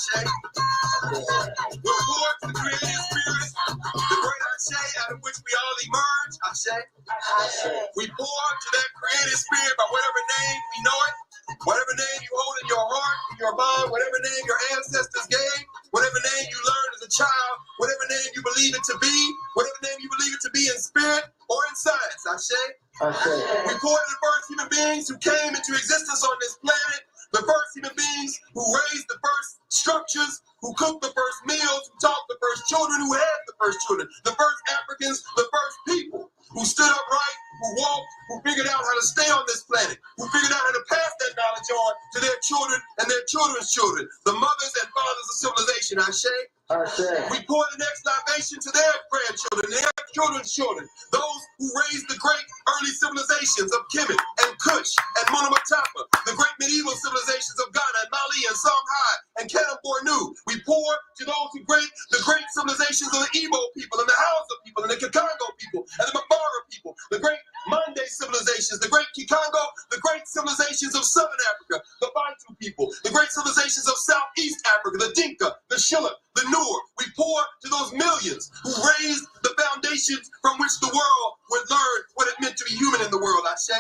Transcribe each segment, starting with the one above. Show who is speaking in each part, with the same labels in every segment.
Speaker 1: Ashe. We're born to the creative spirit, the great Ashe, out of which we all emerge. Ashe. We pour to that creative spirit by whatever name we know it, whatever name you hold in your heart, in your mind, whatever name your ancestors gave, whatever name you learned as a child, whatever name you believe it to be, whatever name you believe it to be in spirit or in science. Ashe. We pour to the first human beings who came into existence on this planet, the first human beings who raised the first structures, who cooked the first meals, who taught the first children, who had the first children, the first Africans, the first people who stood upright, who walked, who figured out how to stay on this planet, who figured out how to pass that knowledge on to their children and their children's children, the mothers and fathers of civilization. Ashe. We pour the next libation to their grandchildren, their children's children, those who raised the great early civilizations of Kemet and Kush and Monomotapa, the great medieval civilizations of Ghana and Mali and Songhai and Kanem-Bornu. We pour to those who the great civilizations of the Igbo people and the Hausa people and the Kikongo people and the Mabara people, the great Mande civilizations, the great Kikongo, the great civilizations of Southern Africa, the Bantu people, the great civilizations of Southeast Africa, the Dinka, the Shilluk, the Noor. We pour to those millions who raised the foundations from which the world would learn what it meant to be human in the world. Ashe.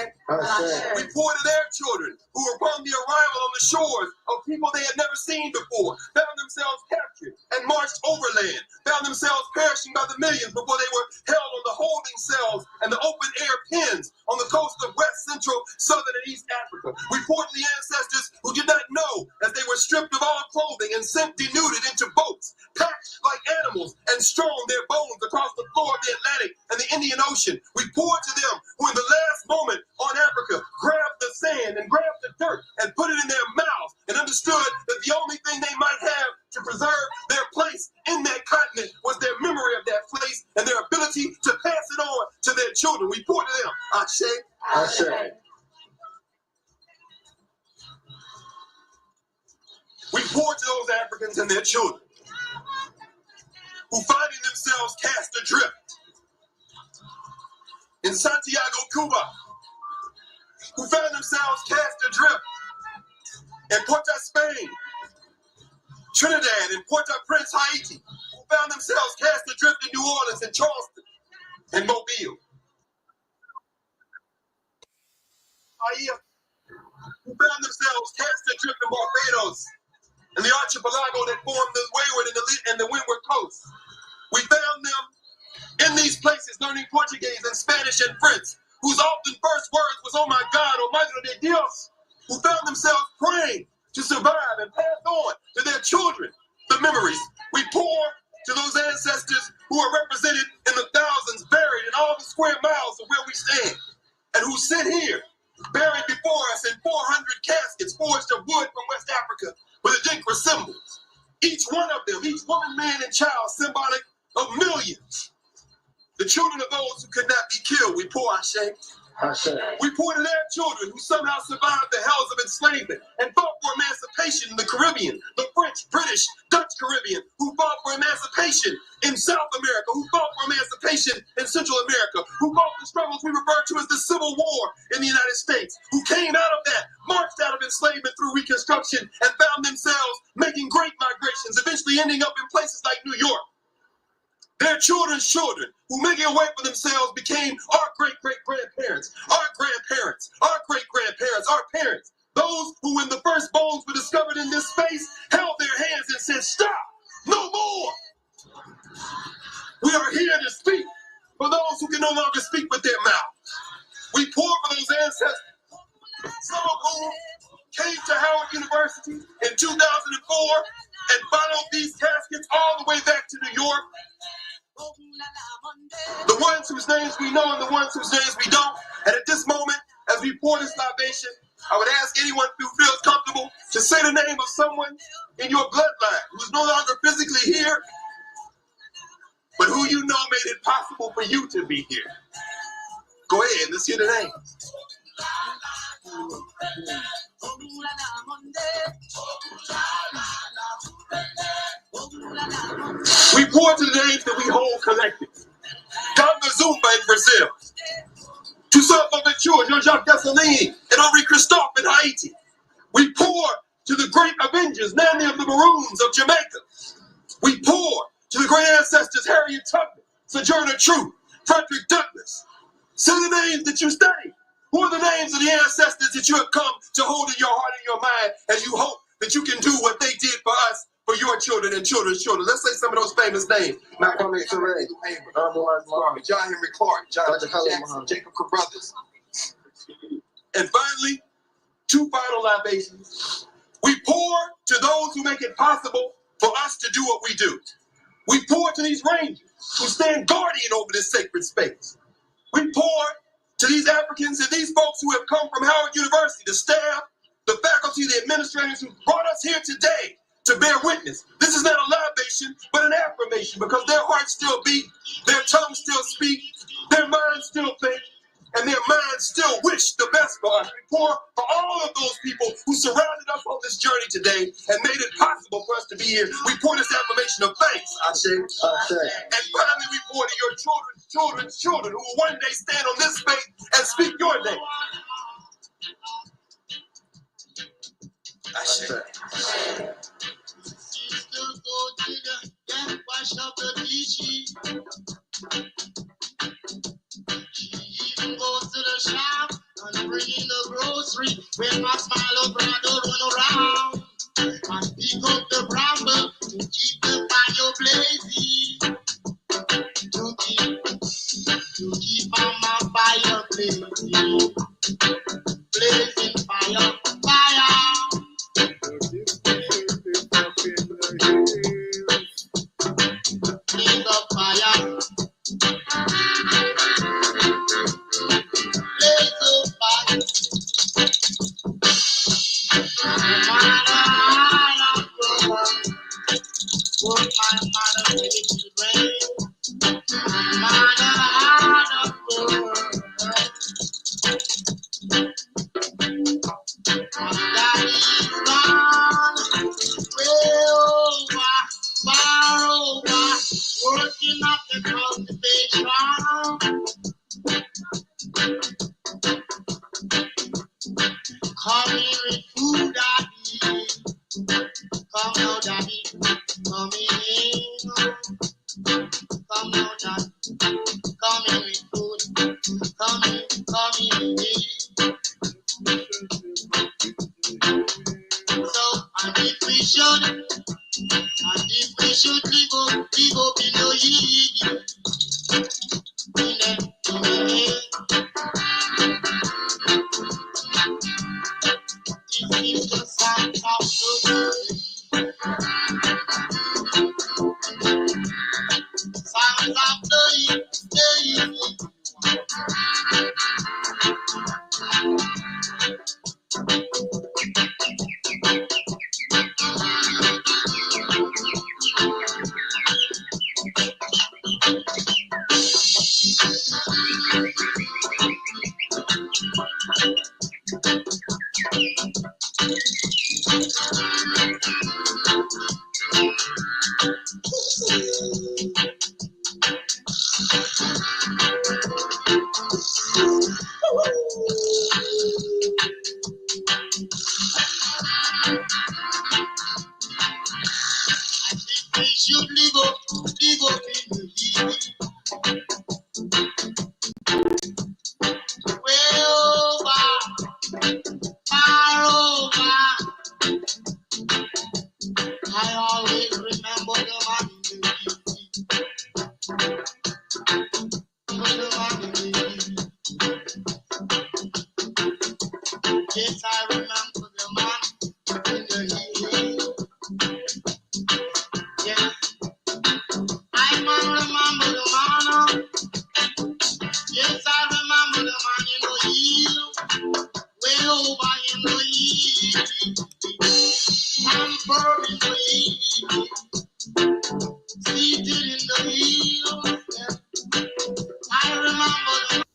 Speaker 1: We pour to their children who, upon the arrival on the shores of people they had never seen before, found themselves captured and marched overland, found themselves perishing by the millions before they were held on the holding cells and the open air pens on the coast of West, Central, Southern, and East Africa. We pour to the ancestors who did not know as they were stripped of all clothing and sent denuded into boats, packed like animals, and strewn their bones across the floor of the Atlantic and the Indian Ocean. We pour to them who in the last moment on Africa grabbed the sand and grabbed the dirt and put it in their mouths and understood that the only thing they might have to preserve their place in that continent was their memory of that place and their ability to pass it on to their children. We pour to them. Ashe. We pour to those Africans and their children who finding themselves cast adrift in Santiago, Cuba, who found themselves cast adrift in Porto, Spain, Trinidad, and Port-au-Prince, Haiti, who found themselves cast adrift in New Orleans and Charleston and Mobile, who found themselves cast adrift in Barbados and the archipelago that formed the wayward and the windward coast. We found them in these places learning Portuguese and Spanish and French, whose often first words was, "Oh my God, oh Madre de Dios," who found themselves praying to survive and pass on to their children the memories. We pour to those ancestors who are represented in the thousands buried in all the square miles of where we stand, and who sit here buried before us in 400 caskets forged of wood from West Africa with Adinkra symbols. Each one of them, each woman, man, and child, symbolic of millions. The children of those who could not be killed, we pour. Ashe. We pour to their children who somehow survived the hells of enslavement and fought for emancipation in the Caribbean, the French, British, Dutch Caribbean, who fought for emancipation in South America, who fought for emancipation in Central America, who fought the struggles we refer to as the Civil War in the United States, who came out of that, marched out of enslavement through Reconstruction, and found themselves making great migrations, eventually ending up in places like New York. Their children's children, who making a way for themselves, became our great-great-grandparents, our grandparents, our great-grandparents, our parents. Those who, when the first bones were discovered in this space, held their hands and said, "Stop, no more." We are here to speak for those who can no longer speak with their mouth. We pour for those ancestors, some of whom came to Howard University in 2004 and followed these caskets all the way back to New York. The ones whose names we know and the ones whose names we don't. And at this moment, as we pour this libation, I would ask anyone who feels comfortable to say the name of someone in your bloodline who's no longer physically here, but who you know made it possible for you to be here. Go ahead, let's hear the name. We pour to the names that we hold collective. Ganga Zumba in Brazil. Toussaint Louverture, Jean-Jacques Dessalines, and Henri Christophe in Haiti. We pour to the great Avengers, namely of the Maroons of Jamaica. We pour to the great ancestors Harriet Tubman, Sojourner Truth, Frederick Douglass. Say the names that you study. Who are the names of the ancestors that you have come to hold in your heart and your mind as you hope that you can do what they did for us, for your children and children's children? Let's say some of those famous names. Malcolm X, John Henry Clark, John Jackson, Jacob Carruthers. And finally, two final libations. We pour to those who make it possible for us to do what we do. We pour to these rangers who stand guardian over this sacred space. We pour to these Africans and these folks who have come from Howard University, the staff, the faculty, the administrators who brought us here today to bear witness. This is not a libation, but an affirmation, because their hearts still beat, their tongues still speak, their minds still think, and their minds still wish the best for us. We pour for all of those people who surrounded us on this journey today and made it possible for us to be here. We pour this affirmation of thanks, Ashe. And finally, we pour to your children's children's children who will one day stand on this space and speak your name. Ashe. Even goes to the shop and bring in the grocery with my smile of brother run around and pick up the bramble to keep the fire blazing, to keep on my fire blazing, blazing fire, fire. Blaze of fire. Working up the cultivation, coming with food, daddy. Come now, daddy. Come in. Come now, daddy. Come in with food. Come in. So, and if we should live up in the heat. It is the sound of the sounds of the we should live up in the heat. Way over, far over. I always remember the man in the heat. Yes, I remember the man in the heat. Yes, I remember the man. Yes, I remember the man in the hill, way over in the hill, hamper in the hill, seated in the hill. Yeah. I remember the man,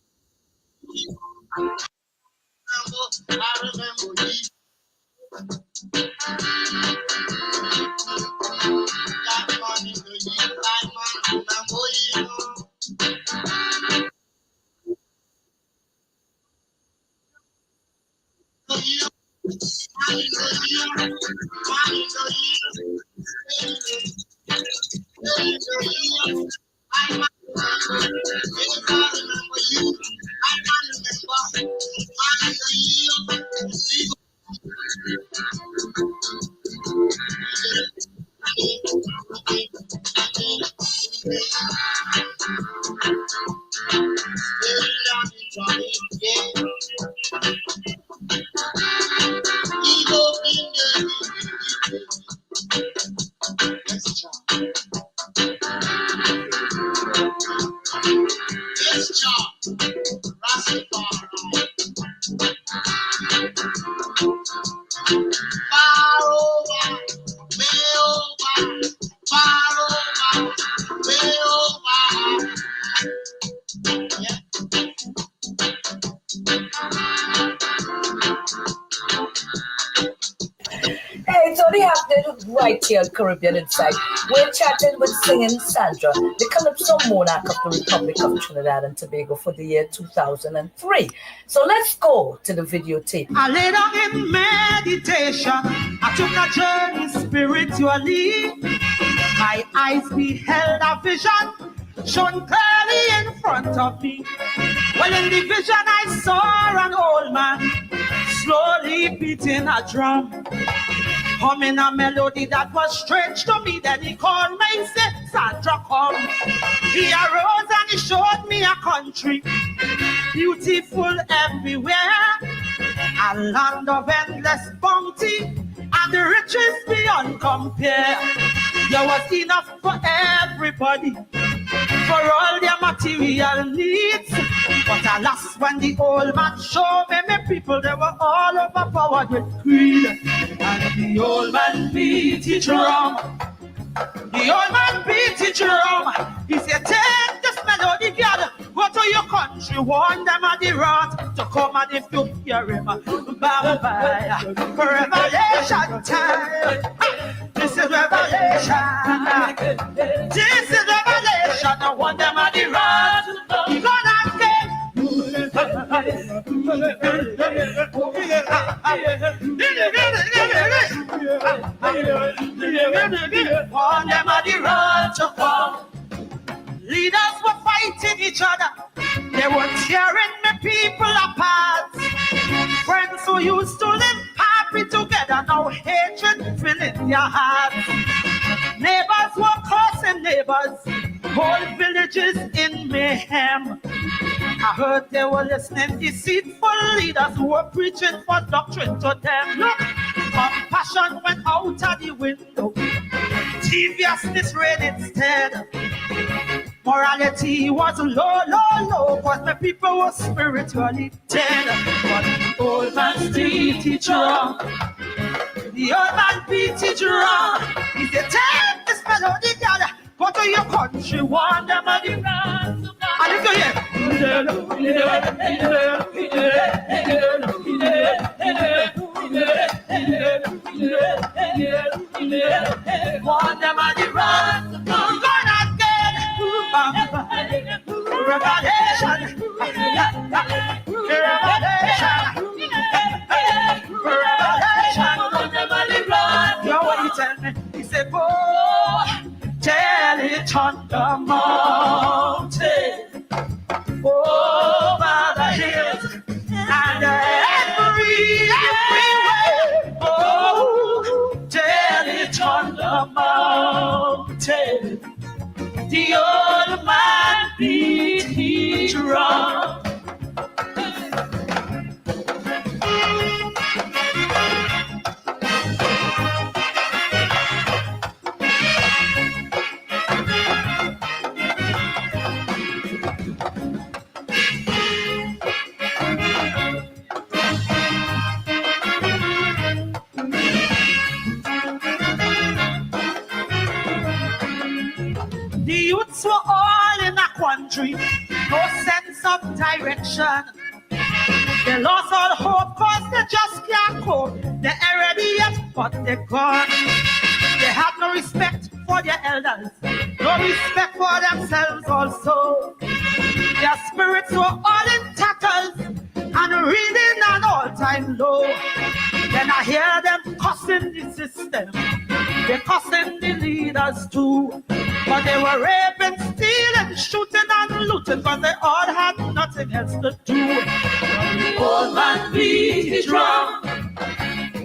Speaker 1: I remember he. That man in the hill, I remember him. The hill.
Speaker 2: Right here on Caribbean Insight, we're chatting with singing Sandra, the Calypso monarch of the Republic of Trinidad and Tobago for the year 2003. So let's go to the videotape.
Speaker 1: I lay down in meditation. I took a journey spiritually. My eyes beheld a vision shone clearly in front of me. Well, in the vision I saw an old man slowly beating a drum, humming a melody that was strange to me. Then he called me and said, Sandra, come. He arose and he showed me a country, beautiful everywhere, a land of endless bounty and the riches beyond compare. There was enough for everybody, for all their material needs. But alas, when the old man showed me, my people, they were all overpowered with greed. And the old man beat it drum. The old man beat it drum. He said, take this melody, girl, go to your country, warn them of the wrath to come, and if you hear him, bye-bye. Revelation time. This is revelation. This is revelation. I want them of the wrath. You're gonna get want them of the wrath to come. Leaders were fighting each other. They were tearing the people apart. Friends who used to live happy together, now hatred filling their hearts. Neighbors were cursing neighbors, whole villages in mayhem. I heard they were listening deceitful leaders who were preaching for doctrine to them. Look, compassion went out of the window. Deviousness reigned instead. Morality was low, low, low, but the people were spiritually dead. But the old man beat it wrong. The old man beat it wrong. He said, take this melody, girl, go to your country, warn them of the wrath. And if you hear, warn them of the wrath. You're gonna get revelation. Revelation. You know what he tell me? He said, go tell it on the mountain, over the hills, and everywhere. Oh, tell it on the mountain. The old man beat his drum. The youths were all in a quandary, no sense of direction. They lost all hope cause they just can't cope. They're already yet, but they're gone. They had no respect for their elders, no respect for themselves also. Their spirits were all in tatters and reading an all-time low.
Speaker 3: Then I hear them cussing the system. They're cussing the leaders too. But they were raping, stealing, shooting and looting, because they all had nothing else to do. The old man beat the drum.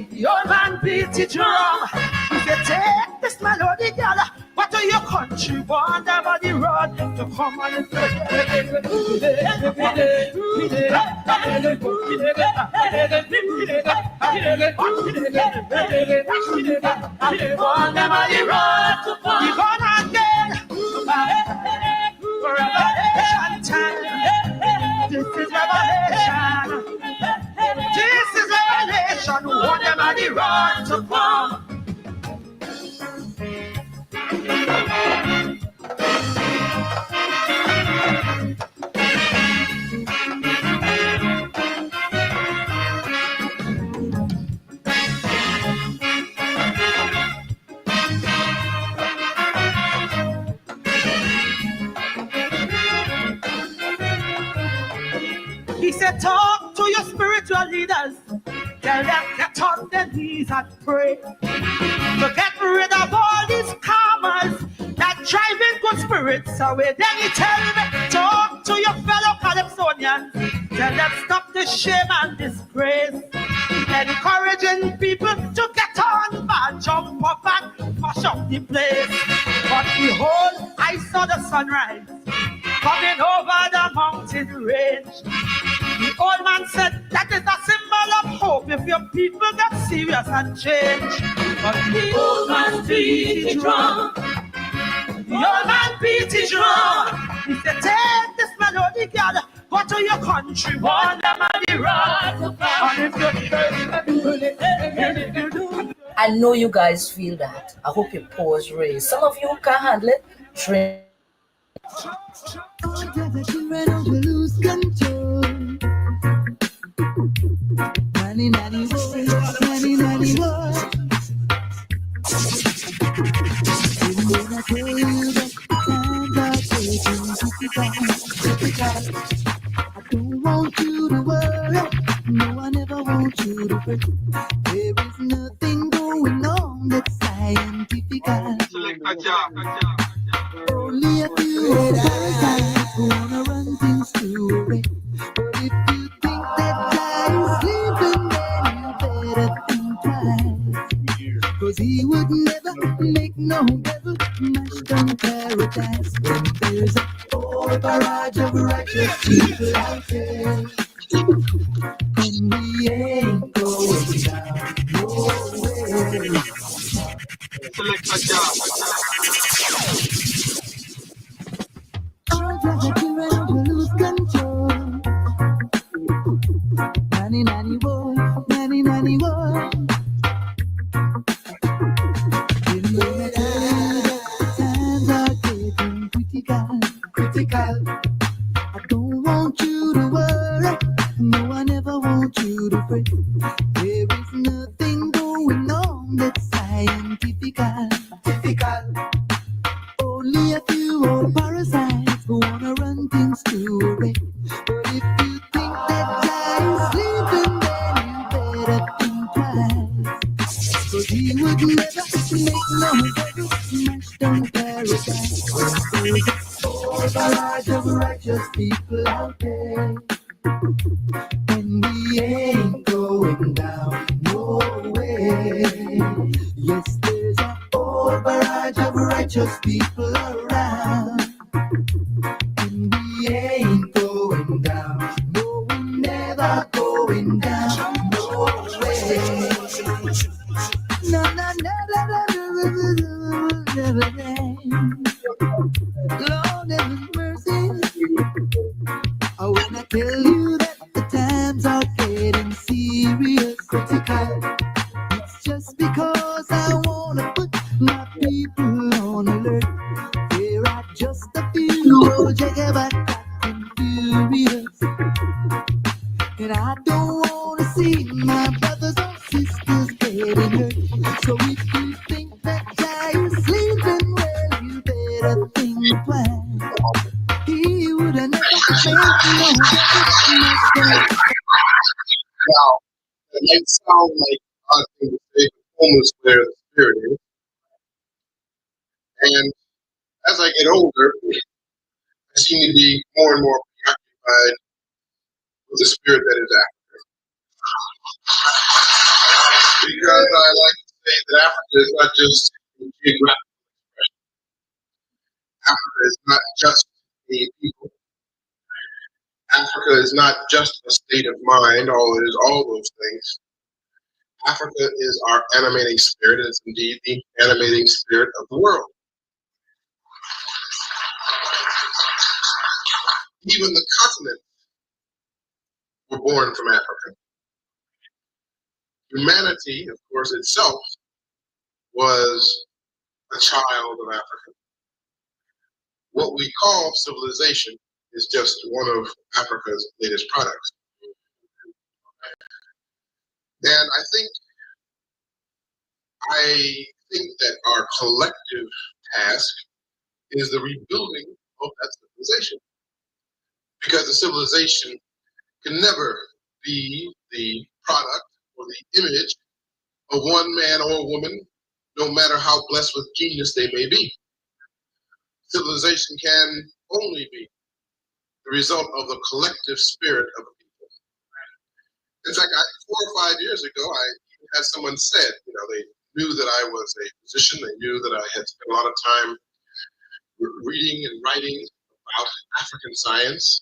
Speaker 3: The old man beat the drum. He said, take this melody, girl. What do your country want over the road to come on revelation time. This is revelation. This is revelation. Want them on the road to come. He said, talk to your spiritual leaders. Tell them get on their knees and pray. To get rid of all these karmas that driving good spirits away. Then he tell me, talk to your fellow Calypsonians. Tell them stop the shame and disgrace. Encouraging people to get on and jump up and mash up the place. But behold, I saw the sunrise coming over the mountain range. The old man said that is a symbol of hope if your people get serious and change. But the old man beat the drum. The old man beat the drum. He said, take this melody, girl, go to your country, warn them on the road.
Speaker 2: I know you guys feel that. I hope your paws raised. Some of you can't handle it. Train.
Speaker 1: Lose control. Nanny, nanny, boy, nanny, nanny, boy. When I tell you that times are taking difficult, I don't want you to worry. No, I never want you to fret. There is nothing going on that's scientific. Only a few parasites wanna run things to a wreck. But if you think that guy is sleeping, then you better think twice. Cause he would never make no devil mash down paradise. When there's a whole barrage of righteous people out there, and we ain't going down no way. Lose control. Nanny, nanny, boy, nanny, nanny, boy. Times are getting critical. I don't want you to worry. No, I never want you to fret. There is nothing going on that's scientific. Only a few old parasites who wanna run things to a wreck. But if you think that guy is sleeping, then you better think twice. Cause he would never make no devil smash down paradise. There's a whole barrage of righteous people out there, and we ain't going down no way. Yes, there's a whole barrage of righteous people around, and we ain't going down. No, we're never going down no way. No, no, no, no, no, no, no, no. Lord have mercy. I wanna tell you that the times are getting serious, critical. It's just because I wanna put my people on alert. There are just a few old jagabot furious, and I don't wanna see my brothers or sisters getting hurt. So if you think that guy is sleeping, well, you better think twice. He would have never made no.
Speaker 4: Now, it might sound like odd thing to say, home is where the spirit is. And as I get older, I seem to be more and more preoccupied with the spirit that is Africa. Because I like to say that Africa is not just a geographical expression. Africa is not just a people. Africa is not just a state of mind, although it is all those things. Africa is our animating spirit, and it's indeed the animating spirit of the world. Even the continents were born from Africa. Humanity, of course, itself was a child of Africa. What we call civilization is just one of Africa's latest products. And I think that our collective task is the rebuilding of that civilization. Because the civilization can never be the product or the image of one man or woman, no matter how blessed with genius they may be. Civilization can only be the result of the collective spirit of a people. In fact, 4 or 5 years ago, I had someone said, they knew that I was a physician, they knew that I had spent a lot of time reading and writing about African science,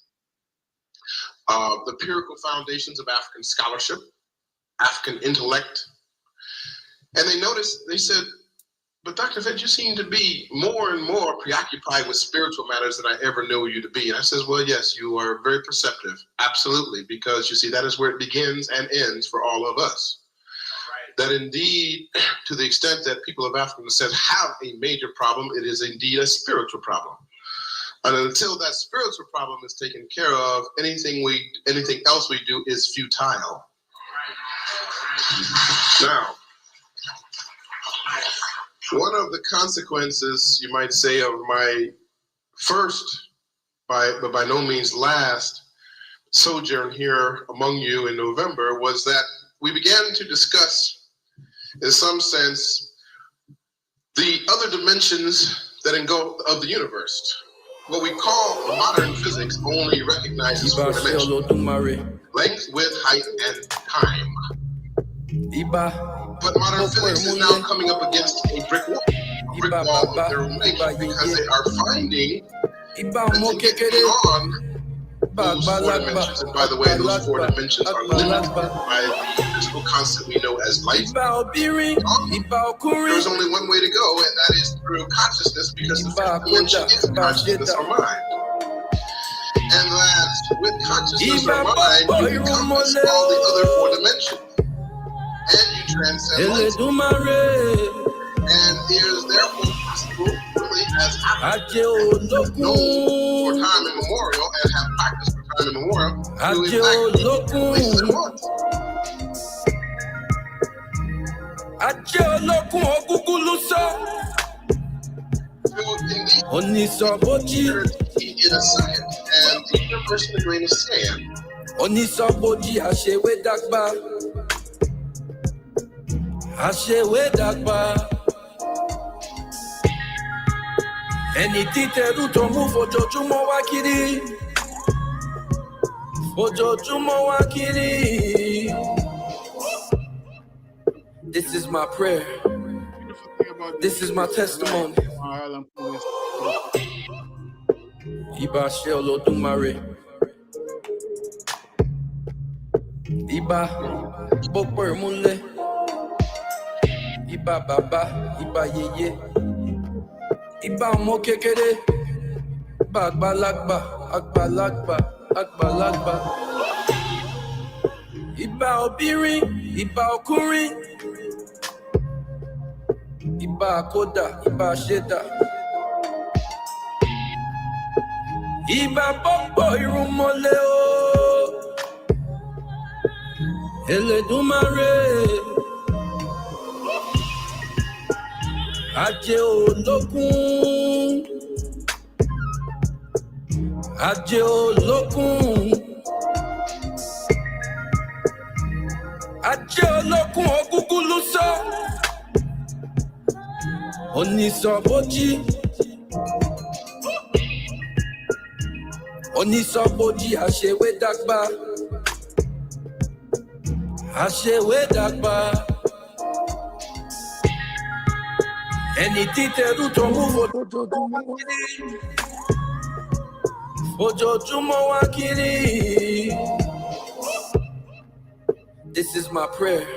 Speaker 4: the empirical foundations of African scholarship, African intellect. And they said, but Dr. Fed, you seem to be more and more preoccupied with spiritual matters than I ever knew you to be. And I says, well, yes, you are very perceptive. Absolutely. Because you see, that is where it begins and ends for all of us. Right. That indeed, to the extent that people of African descent have a major problem, it is indeed a spiritual problem. And until that spiritual problem is taken care of, anything else we do is futile. Now, one of the consequences, you might say, of my first, but by no means last, sojourn here among you in November was that we began to discuss, in some sense, the other dimensions that of the universe. What we call modern physics only recognizes 4 dimensions: length, width, height, and time. But modern physics is now coming up against a brick wall of their own making, because they are finding that to get beyond those 4 dimensions, and by the way, those 4 dimensions are limited by the physical constant we know as light. There's only one way to go, and that is through consciousness, because the 5th dimension is consciousness or mind. And that with consciousness or mind, you encompass all the other 4 dimensions. And you transcend light. And it is therefore possible, really, as Africans have known for time immemorial and have practiced for time immemorial, to in fact place at once. To indeed in a second, and the universe in a grain of sand.
Speaker 1: This is my prayer. This is my testimony. Iba shelo dumare. Iba bokper mule. Iba baba, iba yeye. Iba mo kekere. Bagbalagba, agbalagba, agbalagba. Iba obirin, iba okurin. Iba koda, iba sheda. Iba bobo irumole o. Eledumare. Aje olokun. Aje olokun. Aje olokun ogugu Onisoboji Ashewe Dagba Eni titeru to move Ojojumo wakiri. This is my prayer.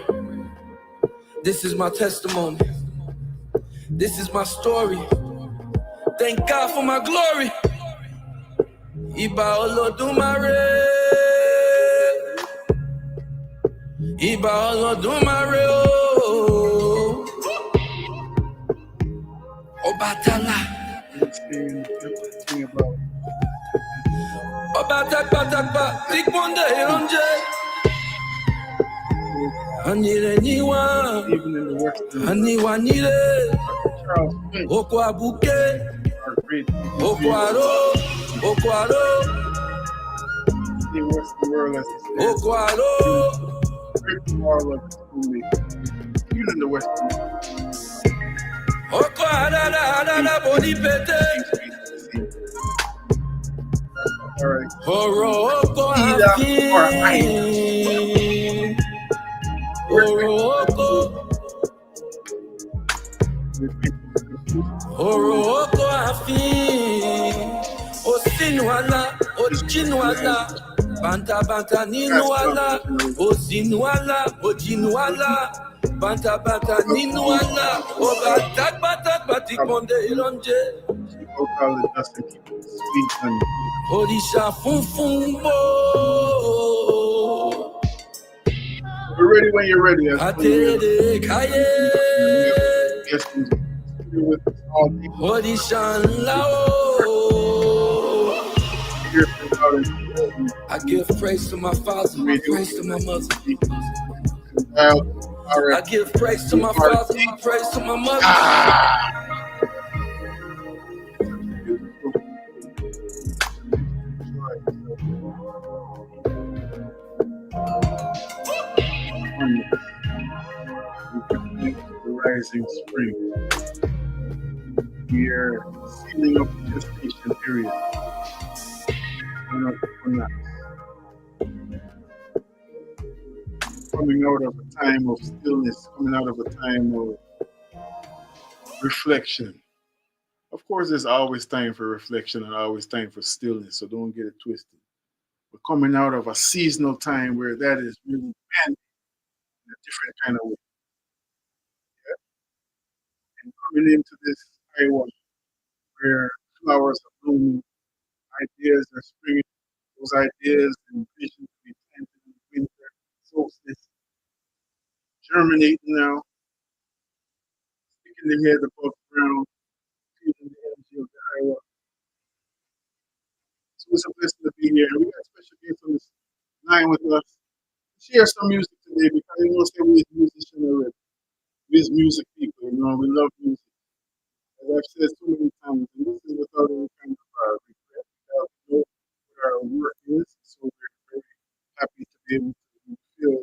Speaker 1: This is my testimony. This is my story. Thank God for my glory. Iba Olodumare. Iba Olodumare. Obatala. Obatakba. Tikmonde Ironje. Anire niwa.
Speaker 5: Even in the Western
Speaker 1: Aniwa nire.
Speaker 5: Charles Flint,
Speaker 1: Okwa buke.
Speaker 5: our great
Speaker 1: Okwaro.
Speaker 5: the Western world, as he said,
Speaker 1: Okwaro.
Speaker 5: great all of his schoolmates, even in the Western world.
Speaker 1: Okwara body pete.
Speaker 5: All right.
Speaker 1: Oroko
Speaker 5: Either or
Speaker 1: afi. Oroko afi. Osinuala, ojinuala. Banta ninuala. Osinuala, ojinuala. Banta ninuala. Obatakba tikmonde ilonje.
Speaker 5: People call it dust and keep it sweet and
Speaker 1: Orisha funfunbo.
Speaker 5: we're ready when you're ready.
Speaker 1: Atere kaye.
Speaker 5: Yes, we're with us all people
Speaker 1: Orisha nlao.
Speaker 5: here out in
Speaker 1: I give praise to my father, praise to my mother.
Speaker 5: all right.
Speaker 1: I give praise to my father, praise to my mother.
Speaker 5: The rising spring. We are sealing up the gestation period. Coming out of a time of stillness, coming out of a time of reflection. Of course, there's always time for reflection and always time for stillness, so don't get it twisted. We're coming out of a seasonal time where that is really meant in a different kind of way. Yeah? And coming into this Iowa where flowers are blooming, ideas are springing, those ideas and visions to be planted in the winter solstice, germinating now, sticking their head above the ground, feeling the energy of the Iowa. So it's a blessing to be here. And we got special guests on this line with us. Share some music today because you know, say we're musicians already. We're music people, you know, we love music. As I've said so many times, and this is without any kind of regret. We know what our work is, so we're very happy to be able to feel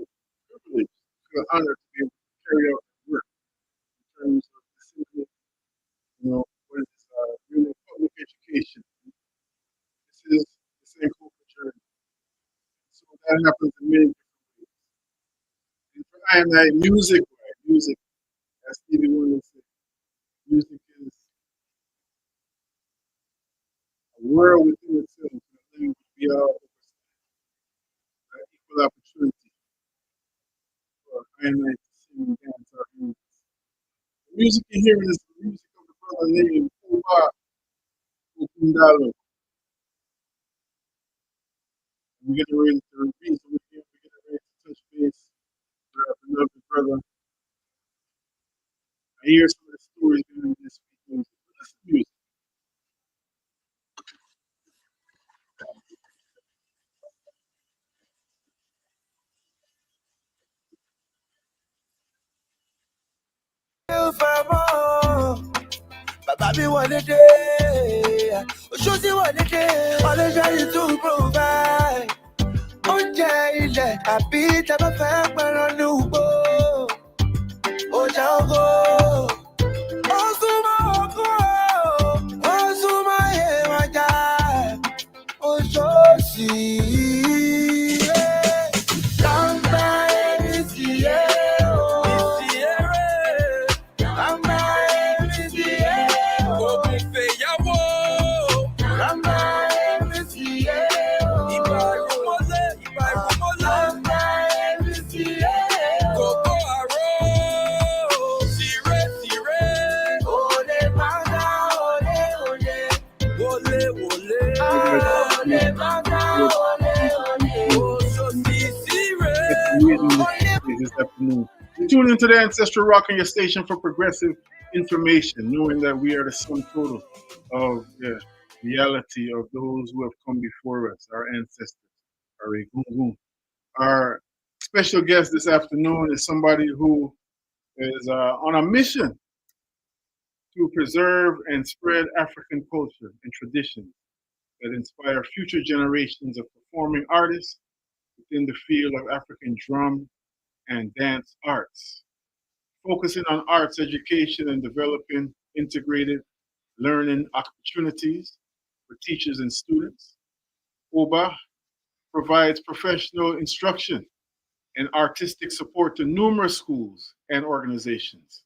Speaker 5: privileged, feel honored to be able to carry out the work in terms of disseminating, you know, what is really public education. This is the same culture journey. So that happens in many different ways. And for I, music, as Stevie Wonder said, music is a world within itself, a language we all understand, equal opportunity for I to sing and dance our music. The music you're hearing is the music of the brother named Oba Ogunlano. We're getting ready to repeat, so we're getting ready to touch base with our beloved brother. I hear some of the stories behind this week. Listen to music.
Speaker 3: Baba be one day, Shosi one day, always ready to provide. Oúnjẹ ilẹ̀ àbí tẹ́bá fẹ́ pẹ̀rọ ní ugbó. Ọjà ògo, ó súnmọ́
Speaker 5: in this place this afternoon. You tune into the Ancestral Rock on your station for progressive information, knowing that we are the sum total of the reality of those who have come before us, our ancestors, our Egungun. Our special guest this afternoon is somebody who is on a mission to preserve and spread African culture and traditions that inspire future generations of performing artists within the field of African drum and dance arts, focusing on arts education and developing integrated learning opportunities for teachers and students. Oba provides professional instruction and artistic support to numerous schools and organizations,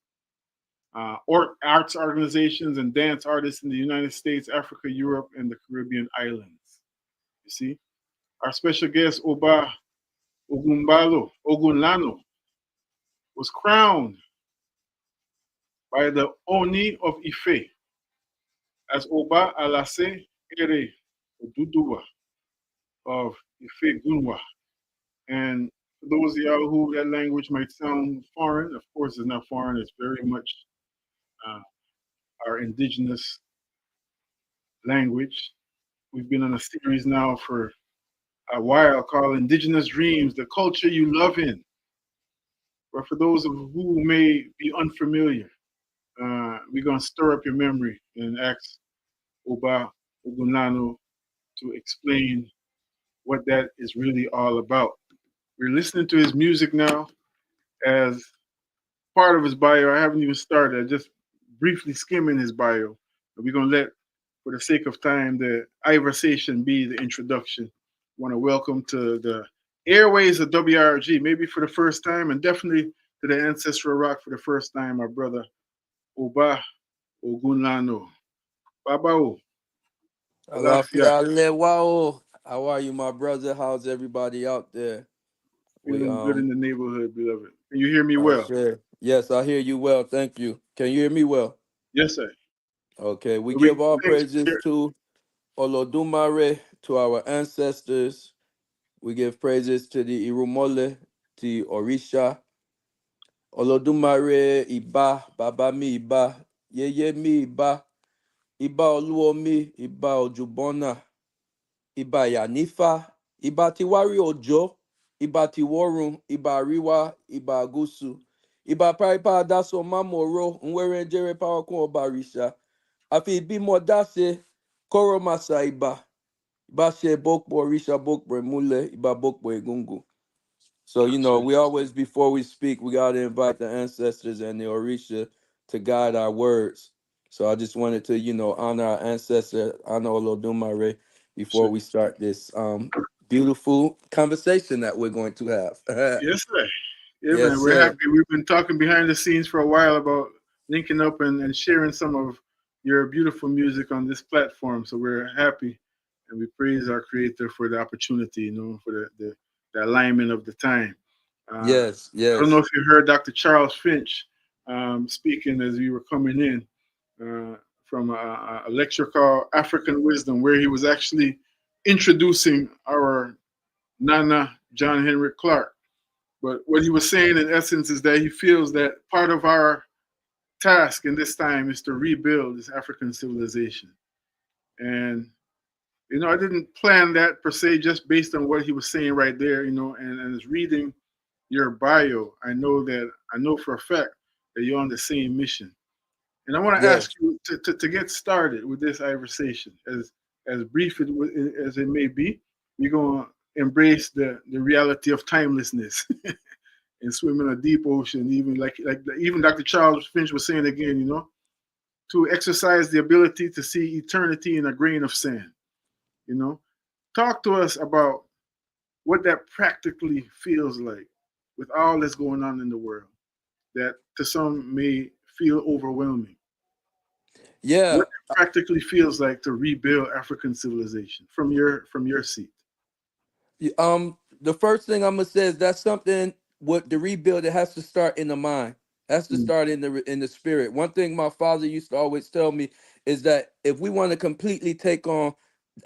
Speaker 5: or arts organizations and dance artists in the United States, Africa, Europe, and the Caribbean islands. You see, our special guest, Oba Ogunlano, was crowned by the Oni of Ife as Oba Alase Ere Oduduwa of Ife Gunwa. And for those of y'all who that language might sound foreign, of course it's not foreign, it's very much our indigenous language. We've been on a series now for a while called Indigenous Dreams, the culture you love in. But for those of who may be unfamiliar, we're going to stir up your memory and ask Oba Ogunlano to explain what that is really all about. We're listening to his music now as part of his bio. I haven't even started. I just briefly skimming his bio. But we're going to let, for the sake of time, the Iversation be the introduction. I want to welcome to the airways of WRG, maybe for the first time, and definitely to the Ancestral Rock for the first time, our brother Oba Ogunlano. Babao.
Speaker 6: Wow. How are you, my brother? How's everybody out there?
Speaker 5: Feeling good in the neighborhood, beloved. Can you hear me well?
Speaker 6: Sure. Yes, I hear you well. Thank you. Can you hear me well?
Speaker 5: Yes, sir.
Speaker 6: Okay. We give all praises to Olodumare, to our ancestors. We give praises to the Irumole, to Orisha. Olodumare, Iba, Baba mi Iba, Yeye mi Iba, Iba Oluo mi, Iba Ojubona, Iba Yanifa, Iba Tiwari Ojo, Iba Tiworun, Iba Riwa, Iba Gusu, Iba Paripa Daso Mamoro, Nwere Jere Pawakun Obarisha, Afi Bimo Dase, Koro Masa Iba, Iba She Bokbo Orisha Bokbo Mule, Iba Bokbo Egungu. So, we always, before we speak, we got to invite the ancestors and the Orisha to guide our words. So I just wanted to, honor our ancestor, honor Olodumare, before we start this beautiful conversation that we're going to have.
Speaker 5: Yes, sir. Yeah,
Speaker 6: Yes,
Speaker 5: man, we're
Speaker 6: sir.
Speaker 5: happy. We've been talking behind the scenes for a while about linking up and sharing some of your beautiful music on this platform. So we're happy and we praise our creator for the opportunity, for the alignment of the time.
Speaker 6: Yes.
Speaker 5: I don't know if you heard Dr. Charles Finch speaking as we were coming in from a lecture called African Wisdom, where he was actually introducing our Nana John Henrik Clark. But what he was saying in essence is that he feels that part of our task in this time is to rebuild this African civilization. And, I didn't plan that per se, just based on what he was saying right there, and as reading your bio, I know for a fact that you're on the same mission. And I want to ask you to get started with this conversation, as brief as it may be. We're going to embrace the reality of timelessness and swim in a deep ocean, even like even Dr. Charles Finch was saying again, to exercise the ability to see eternity in a grain of sand. Talk to us about what that practically feels like with all that's going on in the world that to some may feel overwhelming.
Speaker 6: Yeah.
Speaker 5: What it practically feels like to rebuild African civilization from your seat.
Speaker 6: The first thing I'm gonna say is that's something what the rebuild, it has to start in the mind. It has to start in the spirit. One thing my father used to always tell me is that if we want to completely take on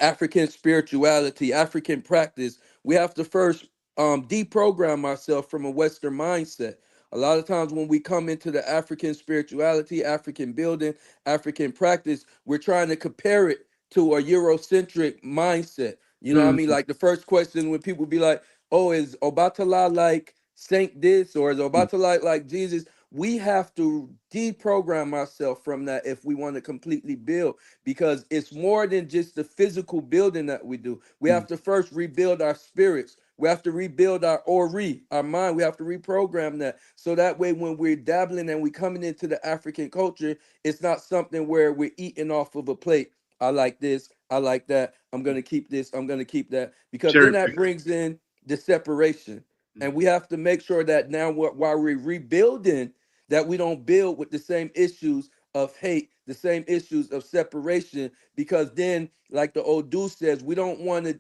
Speaker 6: African spirituality, African practice, we have to first deprogram ourselves from a Western mindset. A lot of times when we come into the African spirituality, African building, African practice, we're trying to compare it to a Eurocentric mindset. You know what I
Speaker 5: Mm,
Speaker 6: mean? Like the first question when people be like, oh, is Obatala like Saint this or is
Speaker 5: mm,
Speaker 6: Obatala like Jesus? We have to deprogram ourselves from that if we want to completely build, because it's more than just the physical building that we do. We
Speaker 5: mm.
Speaker 6: have to first rebuild our spirits. We have to rebuild our ori, our mind. We have to reprogram that. So that way, when we're dabbling and we coming into the African culture, it's not something where we're eating off of a plate. I like this. I like that. I'm going to keep this. I'm going to keep that. Because then
Speaker 5: Cherry
Speaker 6: that
Speaker 5: picker.
Speaker 6: brings in the separation.
Speaker 5: Mm,
Speaker 6: And we have to make sure that now while we're rebuilding, that we don't build with the same issues of hate, the same issues of separation, because then, like the old dude says, we don't want to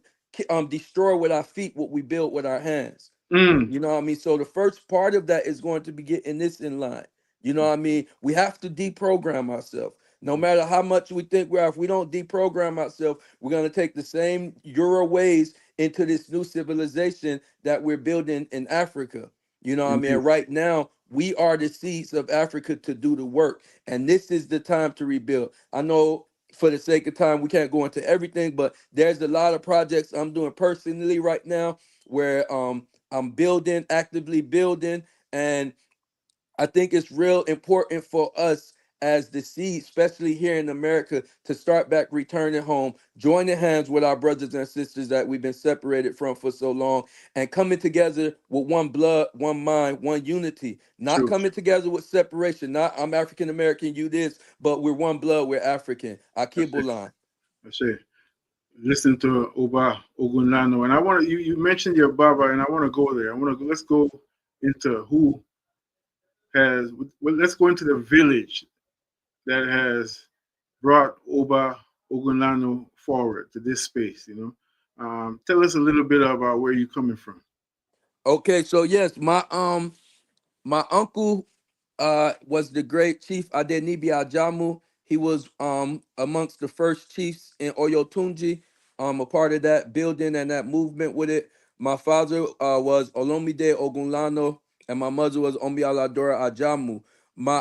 Speaker 6: destroy with our feet what we build with our hands.
Speaker 5: mm,
Speaker 6: You know what I mean? So the first part of that is going to be getting this in line. You know what I mean? We have to deprogram ourselves. No matter how much we think we are, if we don't deprogram ourselves, we're going to take the same Euro ways into this new civilization that we're building in Africa. You know what I mean?
Speaker 5: indeed.
Speaker 6: And right now, we are the seeds of Africa to do the work. And this is the time to rebuild. I know for the sake of time, we can't go into everything, but there's a lot of projects I'm doing personally right now where I'm building, actively building, and I think it's real important for us as the seed, especially here in America, to start back returning home, joining hands with our brothers and sisters that we've been separated from for so long, and coming together with one blood, one mind, one unity. Not
Speaker 5: True.
Speaker 6: coming together with separation. Not I'm African American, you this, but we're one blood, we're African.
Speaker 5: That's it.
Speaker 6: Akibulan.
Speaker 5: That's it. Listen to Oba Ogunlano, and I want to. You mentioned your Baba, and I want to go there. I want to. Let's go into who has. Well, let's go into the village that has brought Oba Ogunlano forward to this space. Tell us a little bit about where you're coming from.
Speaker 6: Okay, so yes, my uncle was the great chief Adenibi Ajamu. He was amongst the first chiefs in Oyotunji, a part of that building and that movement with it. My father was Olomide Ogunlano, and my mother was Omialadora Ajamu.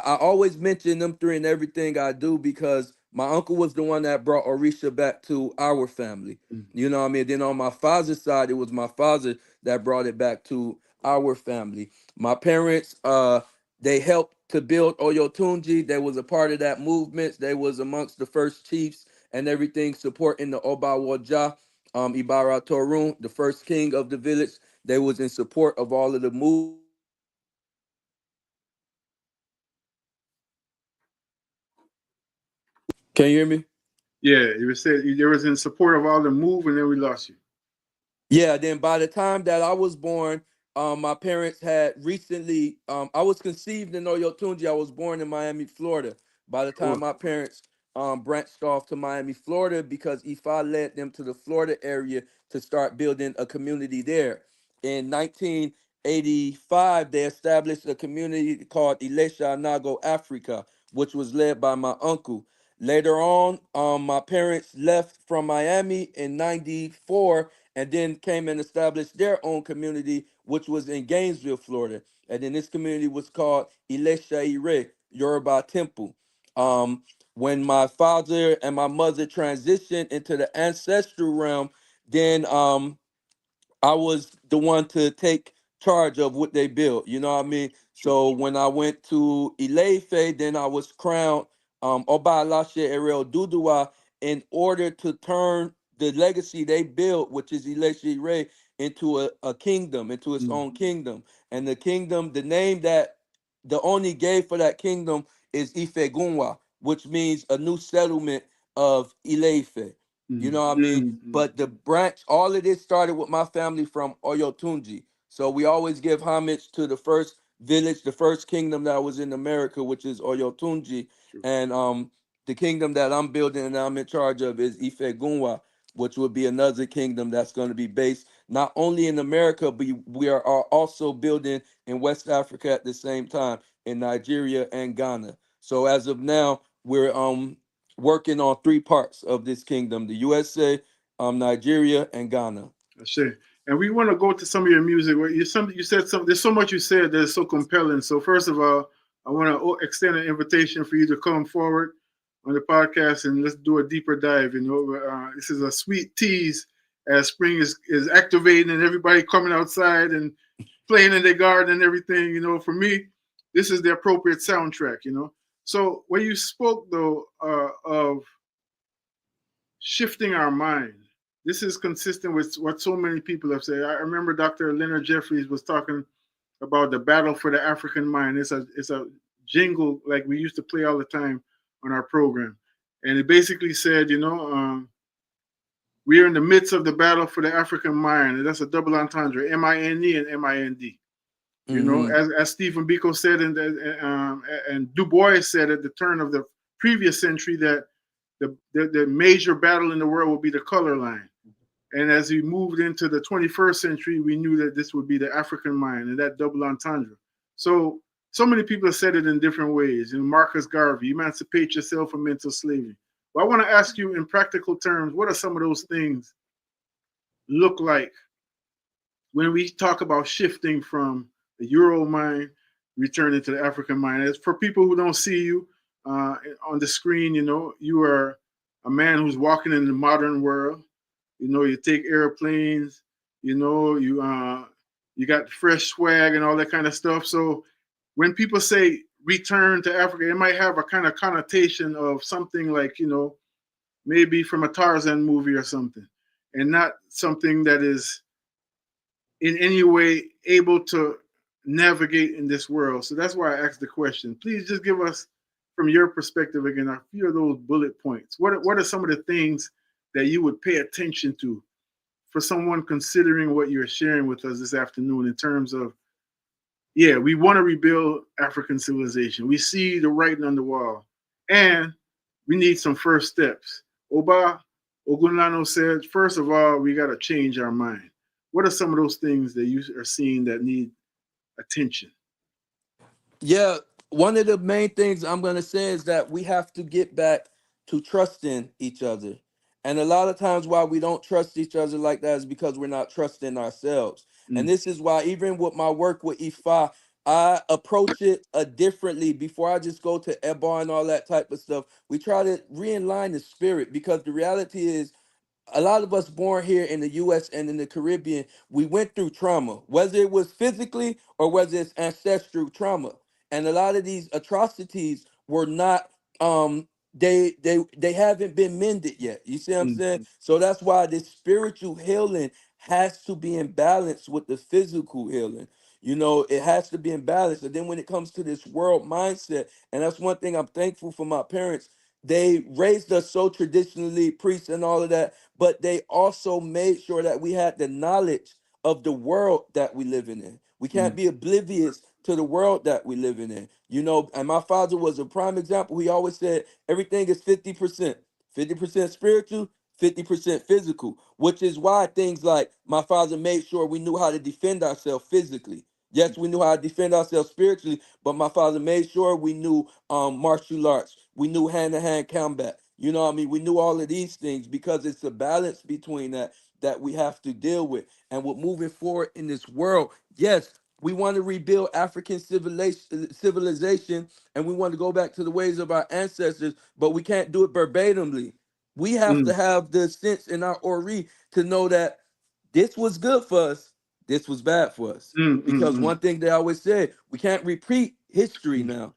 Speaker 6: I always mention them three in everything I do because my uncle was the one that brought Orisha back to our family.
Speaker 5: Mm,
Speaker 6: You know what I mean? Then on my father's side, it was my father that brought it back to our family. My parents, they helped to build Oyotunji. They was a part of that movement. They was amongst the first chiefs and everything supporting the Oba Waja, Ibara Torun, the first king of the village. They was in support of all of the movements and everything. Can you hear me?
Speaker 5: yeah, you were saying there was in support of all the move, and then we lost you.
Speaker 6: Yeah, then by the time that I was born, my parents had recently, I was conceived in Oyotunji. I was born in Miami, Florida. By the time
Speaker 5: Oh,
Speaker 6: my parents branched off to Miami, Florida, because Ifa led them to the Florida area to start building a community there. In 1985, they established a community called Ilesha Nago, Africa, which was led by my uncle. Later on, my parents left from Miami in 94 and then came and established their own community, which was in Gainesville, Florida. And then this community was called Ilesha Ire, Yoruba Temple. When my father and my mother transitioned into the ancestral realm, then I was the one to take charge of what they built. You know what I mean?
Speaker 5: true.
Speaker 6: So when I went to Ileife, then I was crowned Oba Alashe Erel Dudua in order to turn the legacy they built, which is Ileshe Ire, into a kingdom, into its
Speaker 5: Mm,
Speaker 6: own kingdom. And the kingdom, the name that the Oni gave for that kingdom is Ifegunwa, which means a new settlement of Ileife. You
Speaker 5: mm,
Speaker 6: know what I mean?
Speaker 5: mm, mm.
Speaker 6: But the branch, all of this started with my family from Oyotunji. So we always give homage to the first village, the first kingdom that was in America, which is Oyotunji.
Speaker 5: True.
Speaker 6: And the kingdom that I'm building and I'm in charge of is Ifegunwa, which would be another kingdom that's going to be based not only in America, but we are also building in West Africa at the same time, in Nigeria and Ghana. So as of now, we're working on three parts of this kingdom: the USA, Nigeria, and Ghana.
Speaker 5: That's it. And we want to go to some of your music. Where you said something. There's so much you said that's so compelling. So first of all, I want to extend an invitation for you to come forward on the podcast and let's do a deeper dive. This is a sweet tease as spring is activating and everybody coming outside and playing in their garden and everything. For me, this is the appropriate soundtrack. So when you spoke though of shifting our mind. This is consistent with what so many people have said. I remember Dr. Leonard Jeffries was talking about the battle for the African mind. It's a jingle like we used to play all the time on our program. And it basically said, we are in the midst of the battle for the African mind. And that's a double entendre, M-I-N-E and M-I-N-D. As Stephen Biko said, and Du Bois said at the turn of the previous century that the major battle in the world will be the color line. And as we moved into the 21st century, we knew that this would be the African mind and that double entendre. So many people have said it in different ways. Marcus Garvey, emancipate yourself from mental slavery. Well, I want to ask you in practical terms, what are some of those things look like when we talk about shifting from the Euro mind, returning to the African mind? As for people who don't see you on the screen, you are a man who's walking in the modern world. You take airplanes, you got fresh swag and all that kind of stuff. So when people say return to Africa, it might have a kind of connotation of something like, maybe from a Tarzan movie or something, and not something that is in any way able to navigate in this world. So that's why I asked the question. Please just give us, from your perspective again, a few of those bullet points. What are some of the things that you would pay attention to for someone considering what you're sharing with us this afternoon in terms of, we want to rebuild African civilization. We see the writing on the wall, and we need some first steps. Oba Ogunlano said, first of all, we got to change our mind. What are some of those things that you are seeing that need attention?
Speaker 6: Yeah, one of the main things I'm going to say is that we have to get back to trusting each other. And a lot of times why we don't trust each other like that is because we're not trusting ourselves. And this is why even with my work with Ifa, I approach it differently. Before I just go to Eba and all that type of stuff, we try to realign the spirit, because the reality is a lot of us born here in the US and in the Caribbean, we went through trauma, whether it was physically or whether it's ancestral trauma. And a lot of these atrocities were not they haven't been mended yet. You see what I'm saying? So that's why this spiritual healing has to be in balance with the physical healing. It has to be in balance. And then when it comes to this world mindset, and that's one thing I'm thankful for my parents. They raised us so traditionally, priests and all of that, but they also made sure that we had the knowledge of the world that we live in. We can't be oblivious to the world that we live in. And my father was a prime example. He always said everything is 50%, 50% spiritual, 50% physical, which is why things like my father made sure we knew how to defend ourselves physically. Yes, we knew how to defend ourselves spiritually, but my father made sure we knew martial arts. We knew hand-to-hand combat. You know what I mean? We knew all of these things because it's a balance between that we have to deal with. And with moving forward in this world, yes, we want to rebuild African civilization, and we want to go back to the ways of our ancestors, but we can't do it verbatimly. We have to have the sense in our ori to know that this was good for us, this was bad for us. Because one thing they always said, we can't repeat history now.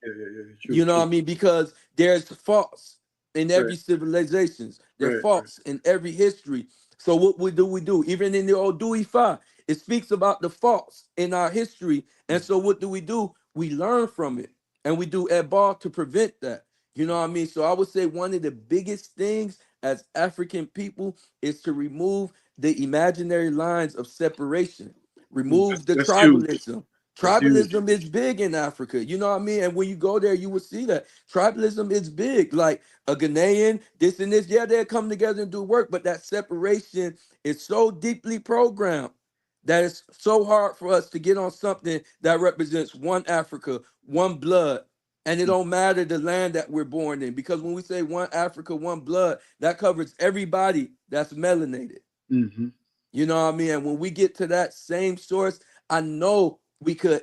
Speaker 5: True,
Speaker 6: What I mean? Because there's faults in every civilization. There are faults in every history. So what we do? Even in the old Dewey Five, it speaks about the faults in our history. And so what do? We learn from it. And we do at bar to prevent that. You know what I mean? So I would say one of the biggest things as African people is to remove the imaginary lines of separation. Remove the
Speaker 5: That's huge.
Speaker 6: tribalism.
Speaker 5: That's huge.
Speaker 6: Tribalism is big in Africa. You know what I mean? And when you go there, you will see that tribalism is big. Like a Ghanaian, this and this, yeah, they'll come together and do work, but that separation is so deeply programmed that it's so hard for us to get on something that represents one Africa, one blood. And it don't matter the land that we're born in, because when we say one Africa, one blood, that covers everybody that's melanated. You know what I mean? And when we get to that same source, I know we could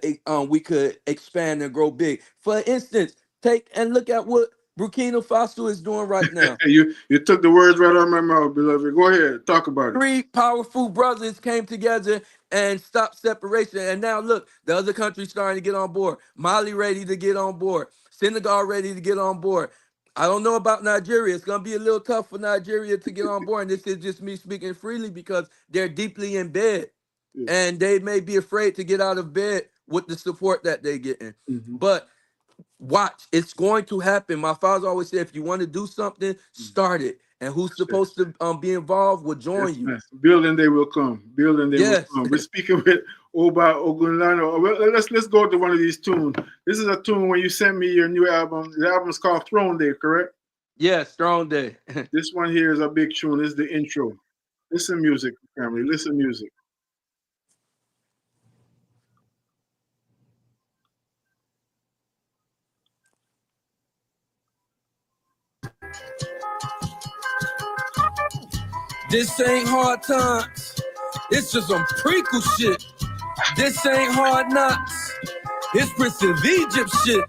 Speaker 6: expand and grow big. For instance, take and look at what Burkina Faso is doing right now.
Speaker 5: You took the words right out of my mouth, beloved. Go ahead, talk about it.
Speaker 6: 3 powerful brothers came together and stopped separation. And now look, the other countries starting to get on board. Mali ready to get on board. Senegal ready to get on board. I don't know about Nigeria. It's going to be a little tough for Nigeria to get on board. And this is just me speaking freely because they're deeply in bed.
Speaker 5: Yeah.
Speaker 6: And they may be afraid to get out of bed with the support that they're getting.
Speaker 5: Mm-hmm.
Speaker 6: But watch, it's going to happen. My father always said, if you want to do something, start it. And who's supposed to be involved will join you.
Speaker 5: Yes. Building they will come. Building they
Speaker 6: Yes.
Speaker 5: will come. We're speaking with Oba Ogunlano. Well, let's go to one of these tunes. This is a tune when you sent me your new album. The album is called Throne Day, correct?
Speaker 6: Yes, Strong Day.
Speaker 5: This one here is a big tune. This is the intro. Listen music, family. Listen music.
Speaker 6: This ain't hard times. It's just some prequel shit. This ain't hard knocks. It's Prince of Egypt shit.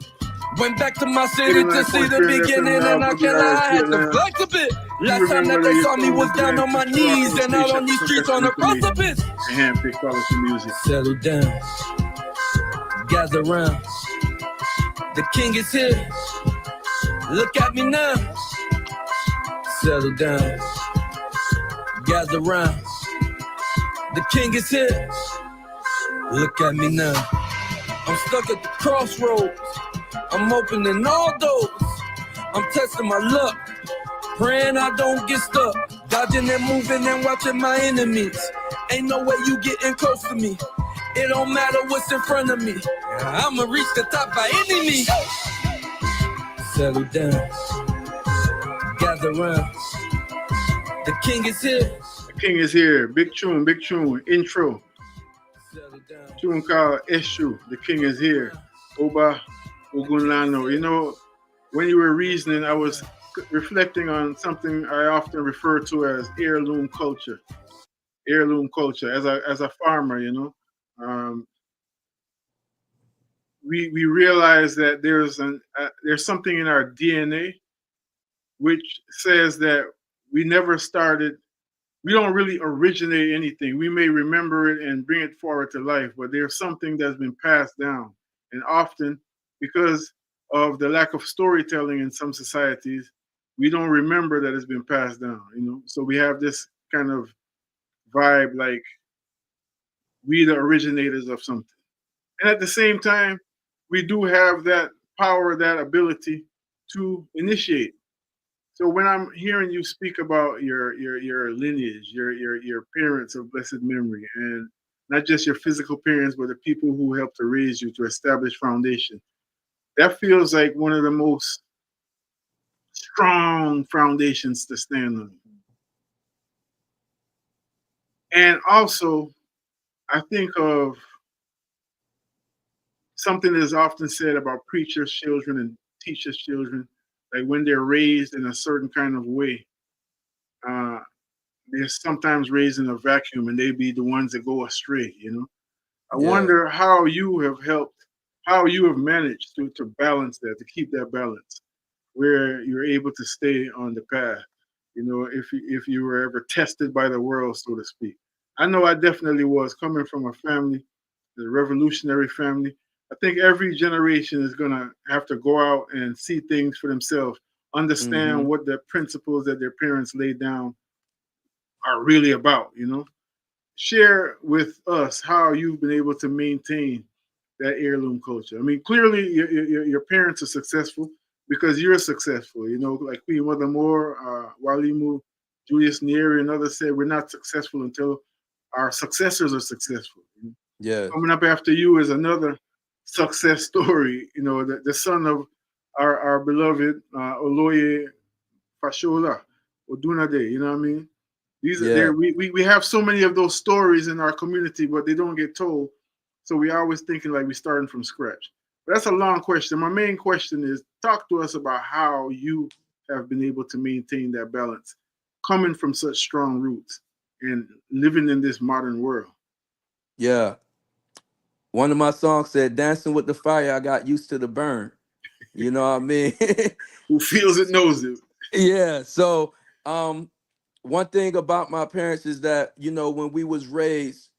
Speaker 6: Went back to my city to see the beginning, and I can't lie, I had to flex a bit. Last time that they saw me was down on my knees and out on these streets on the precipice.
Speaker 5: Handpicked quality music.
Speaker 6: Settle down, gather round. The king is here. Look at me now. Settle down, gather round. The king is here. Look at me now. I'm stuck at the crossroads. I'm opening all doors. I'm testing my luck, praying I don't get stuck. Dodging and moving and watching my enemies. Ain't no way you getting close to me. It don't matter what's in front of me. I'ma reach the top by any means. Settle down, gather round. The king is here.
Speaker 5: The king is here. Big tune, intro. Tune called Eshu. The king is here. Oba Ogunlano. You know, when you were reasoning, I was reflecting on something I often refer to as heirloom culture. Heirloom culture. As a farmer, you know, we realize that there's something in our DNA which says that we never started. We don't really originate anything. We may remember it and bring it forward to life, but there's something that's been passed down. And often, because of the lack of storytelling in some societies, we don't remember that it's been passed down, you know? So we have this kind of vibe like we the originators of something. And at the same time, we do have that power, that ability to initiate. So when I'm hearing you speak about your lineage, your parents of blessed memory, and not just your physical parents, but the people who helped to raise you to establish foundation, that feels like one of the most strong foundations to stand on. And also, I think of something that is often said about preachers' children and teachers' children, like when they're raised in a certain kind of way, they're sometimes raised in a vacuum and they be the ones that go astray, you know? I wonder how you have helped, how you have managed to balance that, to keep that balance, where you're able to stay on the path, you know, if you were ever tested by the world, so to speak. I know I definitely was, coming from a family, the revolutionary family. I think every generation is going to have to go out and see things for themselves, understand what the principles that their parents laid down are really about, you know. Share with us how you've been able to maintain that heirloom culture. I mean, clearly your parents are successful because you're successful, you know, like Queen Mother Moore, Walimu, Julius Nyeri, and others said, we're not successful until our successors are successful.
Speaker 6: Yeah.
Speaker 5: Coming up after you is another success story, you know, the son of our beloved Oloye Fashola Odunade, you know what I mean? These are there. We have so many of those stories in our community, but they don't get told. So we always thinking like we're starting from scratch. But that's a long question. My main question is, talk to us about how you have been able to maintain that balance, coming from such strong roots. and living in this modern world.
Speaker 6: Yeah. One of my songs said, "Dancing with the fire, I got used to the burn." You know what I mean?
Speaker 5: Who feels it knows it.
Speaker 6: Yeah. So, one thing about my parents is that, you know, when we was raised,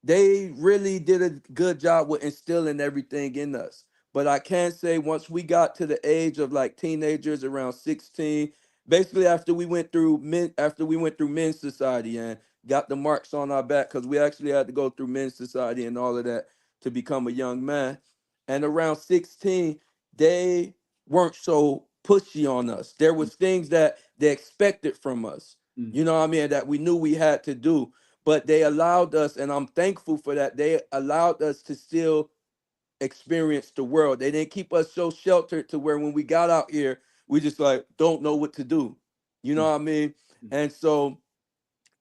Speaker 6: they really did a good job with instilling everything in us. But I can say once we got to the age of like teenagers around 16, basically after we went through men's society and got the marks on our back, because we actually had to go through men's society and all of that to become a young man. And around 16, they weren't so pushy on us. There was things that they expected from us, you know what I mean, that we knew we had to do, but they allowed us, and I'm thankful for that. They allowed us to still experience the world. They didn't keep us so sheltered to where when we got out here, we just like don't know what to do. You know what I mean? And so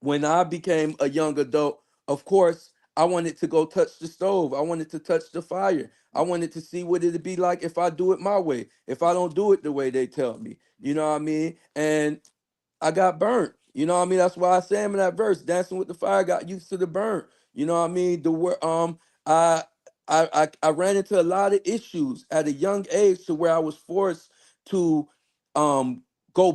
Speaker 6: when I became a young adult, of course, I wanted to go touch the stove. I wanted to touch the fire. I wanted to see what it'd be like if I do it my way, if I don't do it the way they tell me. You know what I mean? And I got burnt. You know what I mean? That's why I say in that verse, dancing with the fire, got used to the burn. You know what I mean? I I ran into a lot of issues at a young age to where I was forced to um go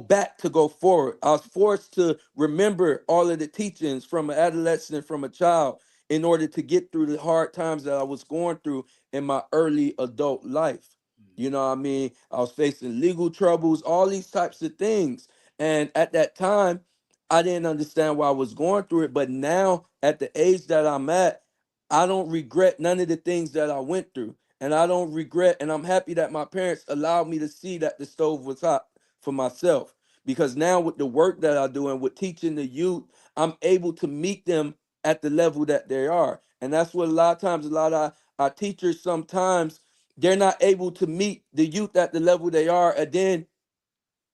Speaker 6: forward. I was forced to remember all of the teachings from an adolescent, from a child, in order to get through the hard times that I was going through in my early adult life. You know what I mean? I was facing legal troubles, all these types of things. And at that time, I didn't understand why I was going through it. But now, at the age that I'm at, I don't regret none of the things that I went through. And I don't regret, and I'm happy that my parents allowed me to see that the stove was hot for myself. Because now, with the work that I do and with teaching the youth, I'm able to meet them at the level that they are. And that's what a lot of times, a lot of our teachers sometimes, they're not able to meet the youth at the level they are. And then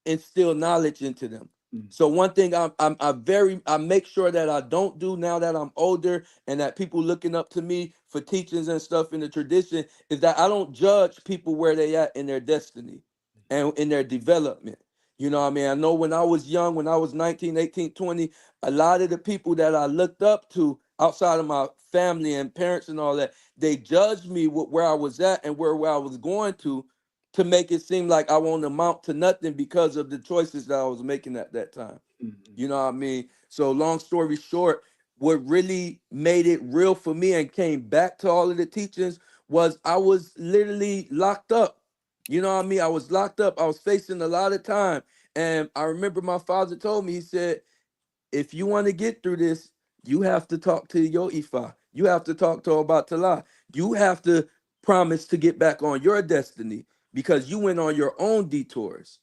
Speaker 6: instill knowledge into them. So one thing I make sure that I don't do now that I'm older and that people looking up to me for teachings and stuff in the tradition is that I don't judge people where they at in their destiny and in their development. You know what I mean? I know when I was young, when I was 19, 18, 20, a lot of the people that I looked up to outside of my family and parents and all that, they judged me with where I was at and where I was going to make it seem like I won't amount to nothing because of the choices that I was making at that time. You know what I mean? So long story short, what really made it real for me and came back to all of the teachings was I was literally locked up. You know what I mean? I was locked up. I was facing a lot of time. And I remember my father told me, he said, if you want to get through this, you have to talk to your Ifa. You have to talk to Obatala. You have to promise to get back on your destiny because you went on your own detours.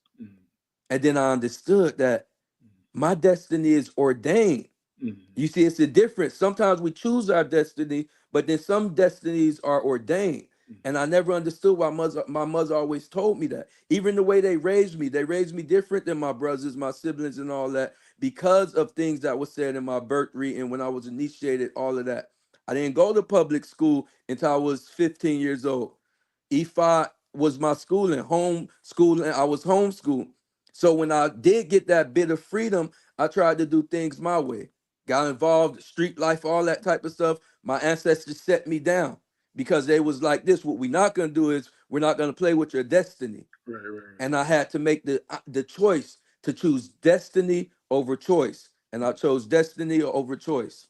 Speaker 6: And then I understood that my destiny is ordained. You see, it's a difference. Sometimes we choose our destiny, but then some destinies are ordained. And I never understood why my mother always told me that. Even the way they raised me different than my brothers, my siblings, and all that, because of things that was said in my birth reading when I was initiated, all of that. I didn't go to public school until I was 15 years old. Ifa was my schooling, home schooling. I was homeschooled. So when I did get that bit of freedom, I tried to do things my way. Got involved, street life, all that type of stuff. My ancestors set me down because they was like this. What we're not gonna do is we're not gonna play with your destiny.
Speaker 5: Right.
Speaker 6: And I had to make the choice to choose destiny over choice. And I chose destiny over choice.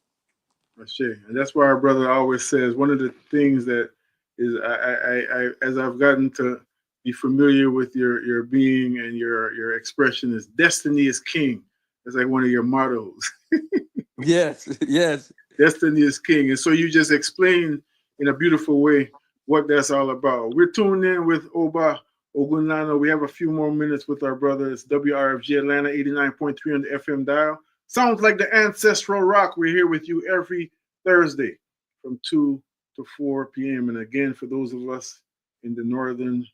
Speaker 5: And that's why our brother always says one of the things that is I as I've gotten to be familiar with your being and your expression is destiny is king. That's like one of your mottos.
Speaker 6: Yes, yes.
Speaker 5: Destiny is king. And so you just explained in a beautiful way what that's all about. We're tuned in with Oba Ogunlano. We have a few more minutes with our brother. It's WRFG Atlanta 89.3 on the FM dial. Sounds like the Ancestral Rock. We're here with you every Thursday from 2 to 4 p.m. And again, for those of us in the northern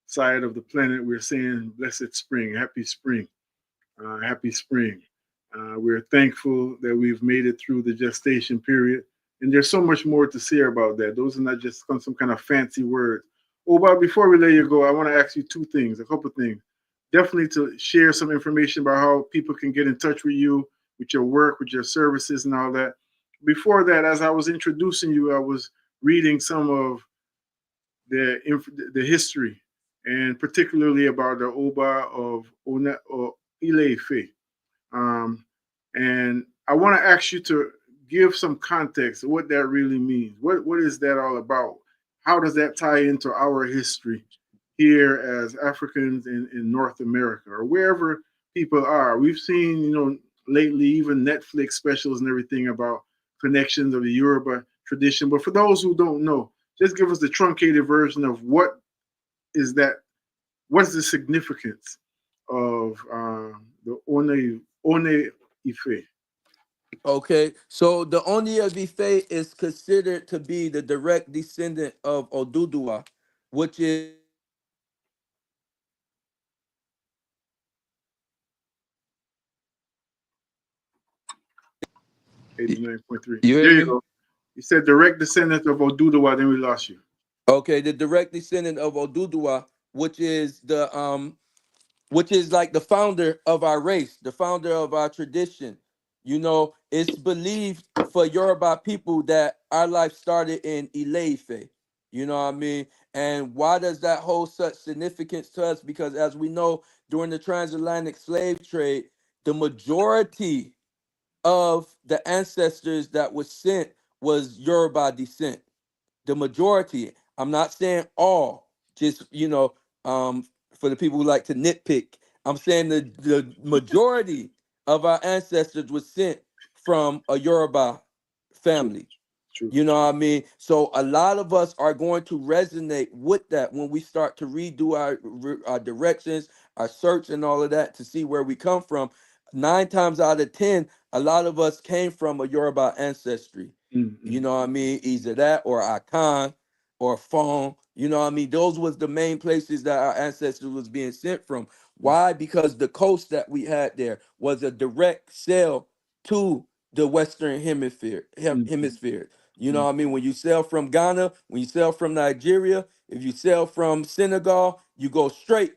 Speaker 5: side of the planet, we're saying blessed spring, happy spring, happy spring. We're thankful that we've made it through the gestation period. And there's so much more to say about that. Those are not just some kind of fancy words. Oh, but before we let you go, I want to ask you a couple things. Definitely to share some information about how people can get in touch with you with your work, with your services and all that. Before that, as I was introducing you, I was reading some of the history, and particularly about the Oba of Ileife. And I want to ask you to give some context of what that really means. What is that all about? How does that tie into our history here as Africans in North America or wherever people are? We've seen, lately even Netflix specials and everything about connections of the Yoruba tradition. But for those who don't know, just give us the truncated version of what is that? What is the significance of the One Ife?
Speaker 6: Okay, so the Oni of Ife is considered to be the direct descendant of Oduduwa, which is
Speaker 5: 89.3.
Speaker 6: you hear
Speaker 5: There you
Speaker 6: me?
Speaker 5: go. You said direct descendant of Oduduwa, then we lost you.
Speaker 6: Okay, the direct descendant of Oduduwa, which is like the founder of our race, the founder of our tradition. It's believed for Yoruba people that our life started in Ile-Ife. You know what I mean? And why does that hold such significance to us? Because as we know, during the transatlantic slave trade, the majority of the ancestors that was sent was Yoruba descent, the majority. I'm not saying all, just for the people who like to nitpick. I'm saying the majority of our ancestors was sent from a Yoruba
Speaker 5: True,
Speaker 6: family.
Speaker 5: true.
Speaker 6: You know what I mean? So a lot of us are going to resonate with that when we start to redo our directions, our search, and all of that to see where we come from. 9 times out of 10, a lot of us came from a Yoruba ancestry. You
Speaker 5: Mm-hmm.
Speaker 6: know what I mean? Either that or Akan or Fon. You know what I mean? Those was the main places that our ancestors was being sent from. Why? Because the coast that we had there was a direct sail to the Western Hemisphere.
Speaker 5: Mm-hmm.
Speaker 6: Hemisphere. You know what I mean? When you sail from Ghana, when you sail from Nigeria, if you sail from Senegal, you go straight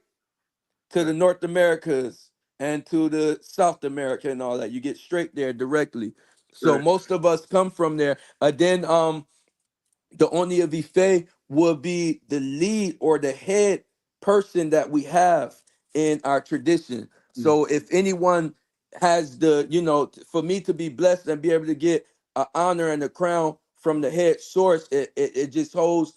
Speaker 6: to
Speaker 5: Right,
Speaker 6: the North Americas and to the South America and all that. You get straight there directly. So
Speaker 5: right.
Speaker 6: most of us come from there. Then the Oni of Ife will be the lead or the head person that we have in our tradition.
Speaker 5: Mm.
Speaker 6: So if anyone has for me to be blessed and be able to get an honor and a crown from the head source, it just holds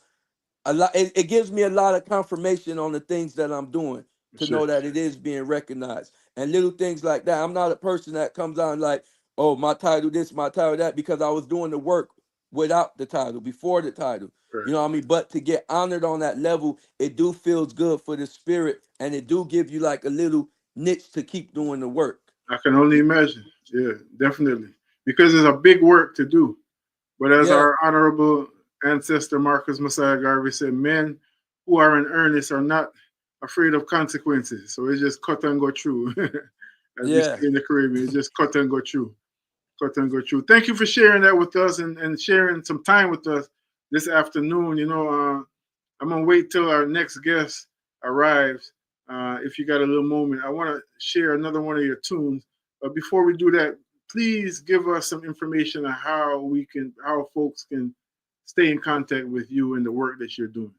Speaker 6: a lot. It gives me a lot of confirmation on the things that I'm doing to
Speaker 5: Sure.
Speaker 6: know that it is being recognized and little things like that. I'm not a person that comes out and like, oh, my title this, my title that, because I was doing the work without the title, before the title.
Speaker 5: Right.
Speaker 6: You know what I mean? But to get honored on that level, it do feels good for the spirit, and it do give you like a little niche to keep doing the work.
Speaker 5: I can only imagine. Yeah, definitely. Because there's a big work to do. But as
Speaker 6: Yeah,
Speaker 5: our honorable ancestor Marcus Messiah Garvey said, men who are in earnest are not afraid of consequences. So it's just cut and go through. As we
Speaker 6: yeah.
Speaker 5: say in the Caribbean, it's just cut and go through. Cut and go through. Thank you for sharing that with us and sharing some time with us this afternoon. I'm gonna wait till our next guest arrives. If you got a little moment, I want to share another one of your tunes. But before we do that, please give us some information on how folks can stay in contact with you and the work that you're doing.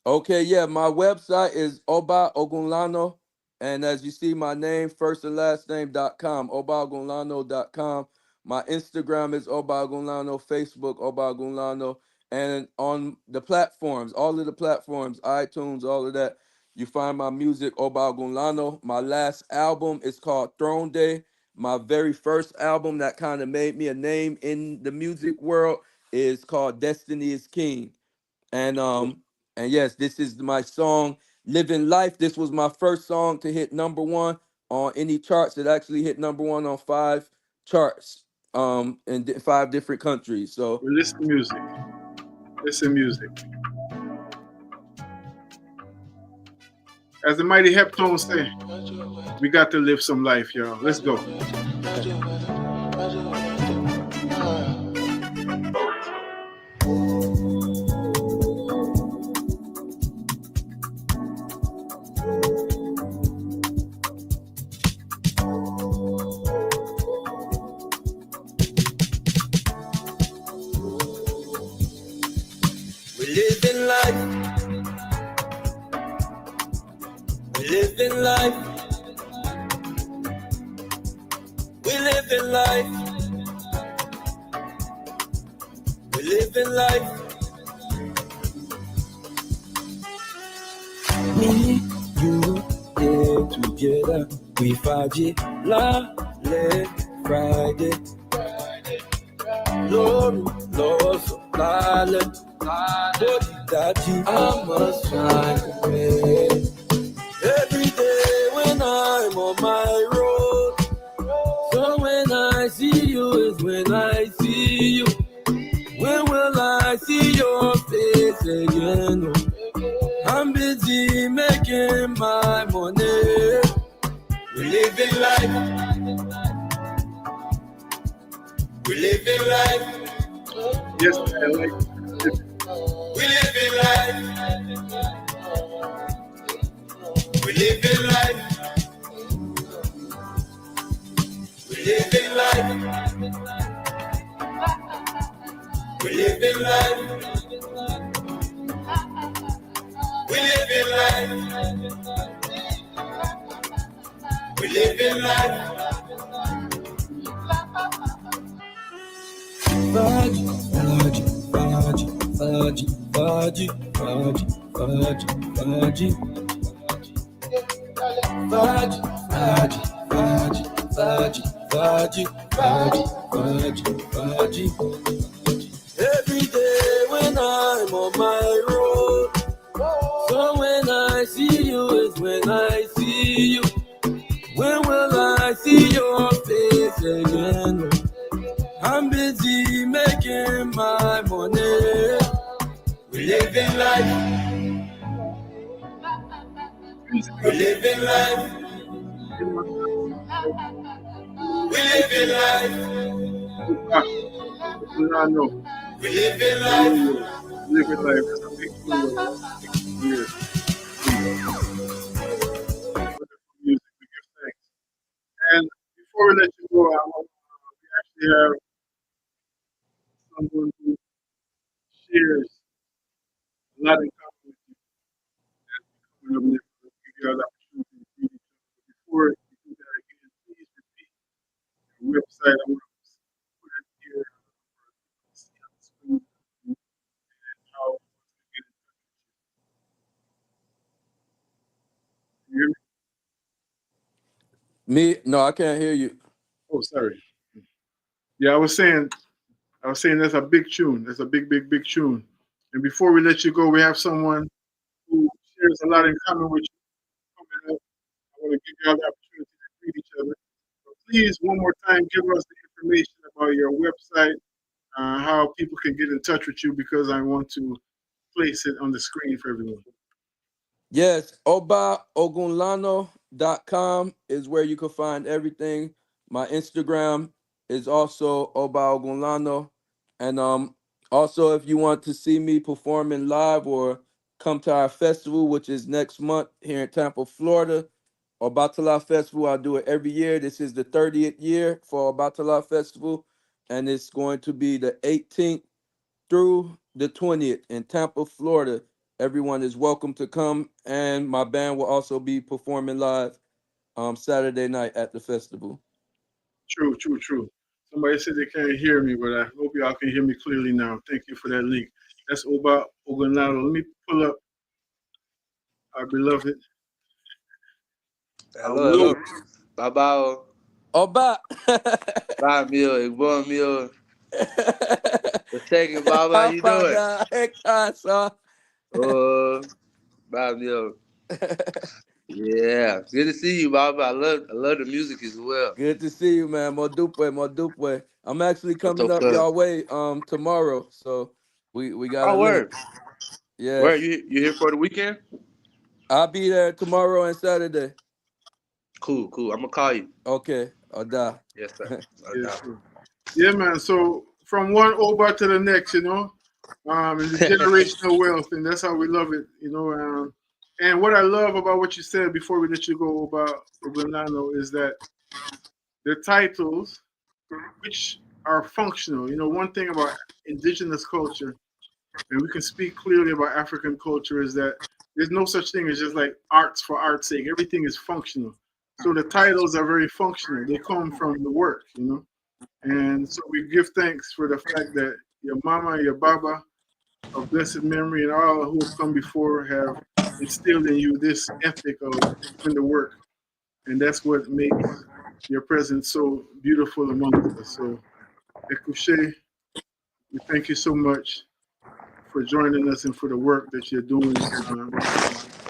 Speaker 6: Okay, yeah, my website is Oba Ogunlano, and as you see, my name, first and last name.com, obaogunlano.com. My Instagram is Oba Ogunlano, Facebook, Oba Ogunlano, and on the platforms, all of the platforms, iTunes, all of that, you find my music, Oba Ogunlano. My last album is called Throne Day. My very first album that kind of made me a name in the music world is called Destiny is King. And yes, this is my song Living Life. This was my first song to hit #1 on any charts. It actually hit #1 on 5 charts in 5 different countries. So
Speaker 5: Well, listen music. Listen music. As the mighty Heptones say, we got to live some life, y'all. Let's go.
Speaker 6: living life. We living life. We living life. We living life. Me, you, yeah, together. We Friday, Lale, Friday. Lord, so Lale, Daddy, I must find a way. Every day when I'm on my road, so when I see you is when I see you. When will I see your face again? I'm busy making my money. We living life. We living life.
Speaker 5: Yes, man. Like,
Speaker 6: We living life. We living life. We living life. We living life. We living life. We living life. Fudge, fudge, fudge, fudge, fudge, fudge, fudge, fudge. Fudge, fudge, fudge, fudge, fudge, fudge, fudge, fudge. Every day when I'm on my road, so when I see you is when I see you. When will I see your face again? I'm busy making my money. We living life. We living life. We living life.
Speaker 5: Oba Ogunlano.
Speaker 6: We living
Speaker 5: Hallelujah.
Speaker 6: life.
Speaker 5: Living life. That's a big tune of 60 years. Wonderful music. We give thanks. And before we let you go, we actually have someone who shares a lot in common with you. And we're coming up next, we'll give you all the opportunity to greet each other. But before you do that again, please repeat your website. I want to put it here see on the screen and how to get in touch with you. Can you hear me?
Speaker 6: Me? No, I can't hear you.
Speaker 5: Oh, sorry. Yeah, I was saying that's a big tune. That's a big, big, big tune. And before we let you go, we have someone who shares a lot in common with you coming up. I want to give you all the opportunity to greet each other. So please, one more time, give us the information about your website, how people can get in touch with you, because I want to place it on the screen for everyone.
Speaker 6: Yes, obaogunlano.com is where you can find everything. My Instagram is also Oba Ogunlano. And also if you want to see me performing live or come to our festival, which is next month here in Tampa, Florida, Obatala Festival. I do it every year. This is the 30th year for Obatala Festival, and it's going to be the 18th through the 20th in Tampa, Florida. Everyone is welcome to come, and my band will also be performing live Saturday night at the festival.
Speaker 5: True, true, true. Somebody said they can't hear me, but I hope y'all can hear me clearly now. Thank you for that link. That's Oba Ogunlano. Let me pull up our beloved.
Speaker 7: Hello. Baba.
Speaker 6: Oba!
Speaker 7: Bye, Mio. Igbon Mio. What's taking, Baba? How you doing? Oh, bye, Mio. Yeah. Good to see you, Baba. I love the music as well.
Speaker 6: Good to see you, man. Modupe. I'm actually
Speaker 7: What's
Speaker 6: coming up
Speaker 7: up?
Speaker 6: y'all way tomorrow, so we got a
Speaker 7: Oh,
Speaker 6: link.
Speaker 7: word. Where
Speaker 6: Yes.
Speaker 7: you here for the weekend?
Speaker 6: I'll be there tomorrow and Saturday.
Speaker 7: Cool. I'm gonna call you.
Speaker 6: Okay, Oda.
Speaker 7: Yes, sir.
Speaker 5: Yeah, true. Yeah, man. So from one Oba to the next, and the generational wealth, and that's how we love it, and what I love about what you said before we let you go about Ogunlano is that the titles, which are functional. One thing about indigenous culture and we can speak clearly about African culture is that there's no such thing as just like arts for art's sake. Everything is functional. So the titles are very functional. They come from the work, you know. And so we give thanks for the fact that your mama, your baba, of blessed memory, and all who have come before have instilled in you this ethic of doing the work. And that's what makes your presence so beautiful amongst us. So, Ekouche, we thank you so much for joining us and for the work that you're doing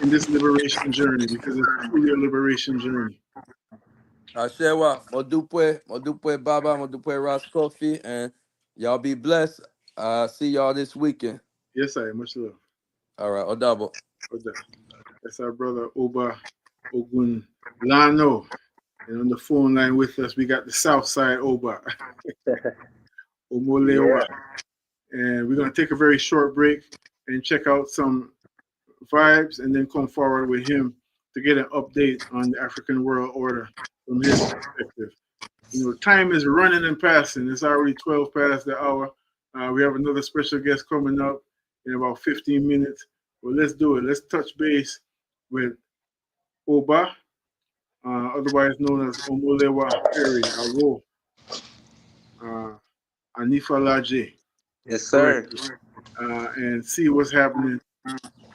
Speaker 5: in this liberation journey, because it's truly a liberation journey.
Speaker 6: Ashewa, Modupwe Baba, Modupwe Ras Coffee, and y'all be blessed. See y'all this weekend.
Speaker 5: Yes, I am. Much love.
Speaker 6: All right, Odabo.
Speaker 5: That's our brother Oba Ogunlano. And on the phone line with us, we got the Southside Oba, Omolewa. And we're going to take a very short break and check out some vibes and then come forward with him to get an update on the African world order from his perspective. You know, time is running and passing. It's already 12 past the hour. We have another special guest coming up in about 15 minutes. Well, let's do it. Let's touch base with Oba, otherwise known as Omolewa Perry Awo, Anifa Laje.
Speaker 7: Yes, sir.
Speaker 5: And see what's happening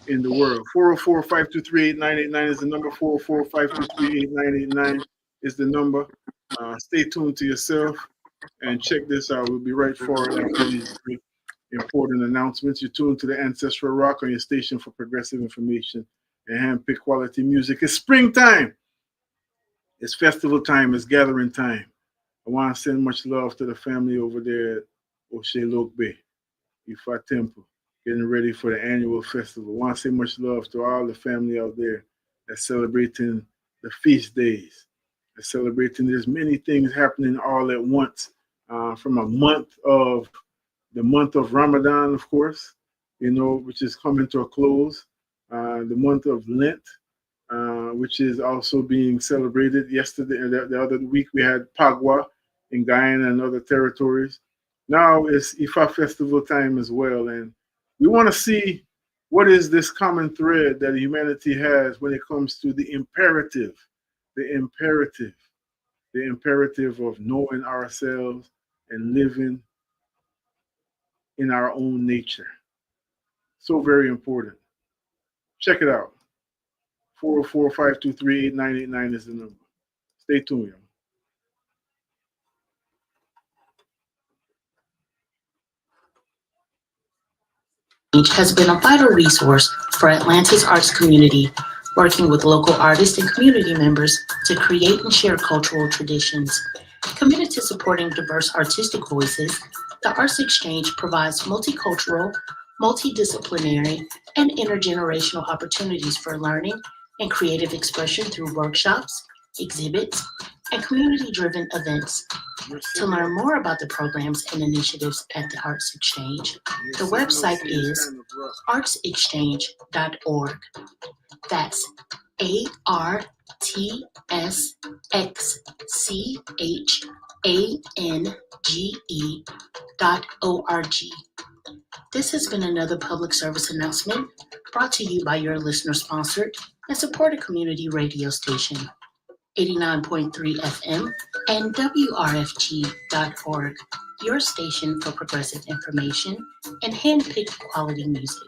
Speaker 5: in the world. 404-523-8989 is the number. 404-523-8989 is the number. Stay tuned to yourself and check this out. We'll be right forward after these important announcements. You're tuned to the Ancestral Rock on your station for progressive information and hand-picked quality music. It's springtime. It's festival time. It's gathering time. I want to send much love to the family over there at Oshelokbe, Ifa Temple, getting ready for the annual festival. I want to say much love to all the family out there that's celebrating the feast days. That's celebrating, there's many things happening all at once. From the month of Ramadan, of course, you know, which is coming to a close. The month of Lent, which is also being celebrated. Yesterday, the other week, we had Pagwa in Guyana and other territories. Now it's Ifa festival time as well. And we want to see what is this common thread that humanity has when it comes to the imperative of knowing ourselves and living in our own nature. So very important. Check it out. 404-523-8989 is the number. Stay tuned, y'all.
Speaker 8: Has been a vital resource for Atlanta's arts community, working with local artists and community members to create and share cultural traditions. Committed to supporting diverse artistic voices, the Arts Exchange provides multicultural, multidisciplinary, and intergenerational opportunities for learning and creative expression through workshops, exhibits, and community-driven events. To learn more about the programs and initiatives at the Arts Exchange, the website is artsexchange.org. That's ARTSXCHANGE.org. This has been another public service announcement brought to you by your listener-sponsored and supported community radio station, 89.3 FM and wrfg.org, your station for progressive information and hand-picked quality music.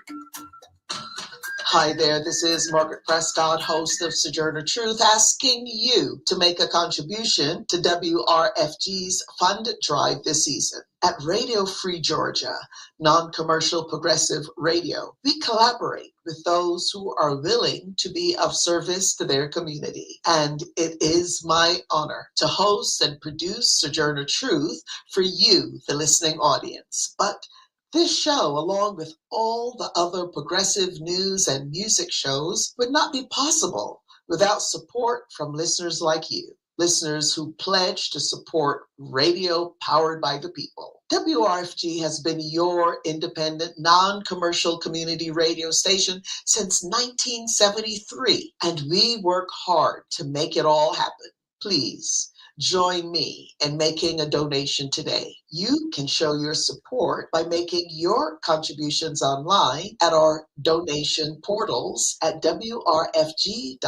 Speaker 9: Hi there, this is Margaret Prescott, host of Sojourner Truth, asking you to make a contribution to WRFG's Fund Drive this season. At Radio Free Georgia, non-commercial progressive radio, we collaborate with those who are willing to be of service to their community. And it is my honor to host and produce Sojourner Truth for you, the listening audience. But this show, along with all the other progressive news and music shows, would not be possible without support from listeners like you, listeners who pledge to support radio powered by the people. WRFG has been your independent, non-commercial community radio station since 1973, and we work hard to make it all happen. Please Join me in making a donation today. You can show your support by making your contributions online at our donation portals at wrfg.org.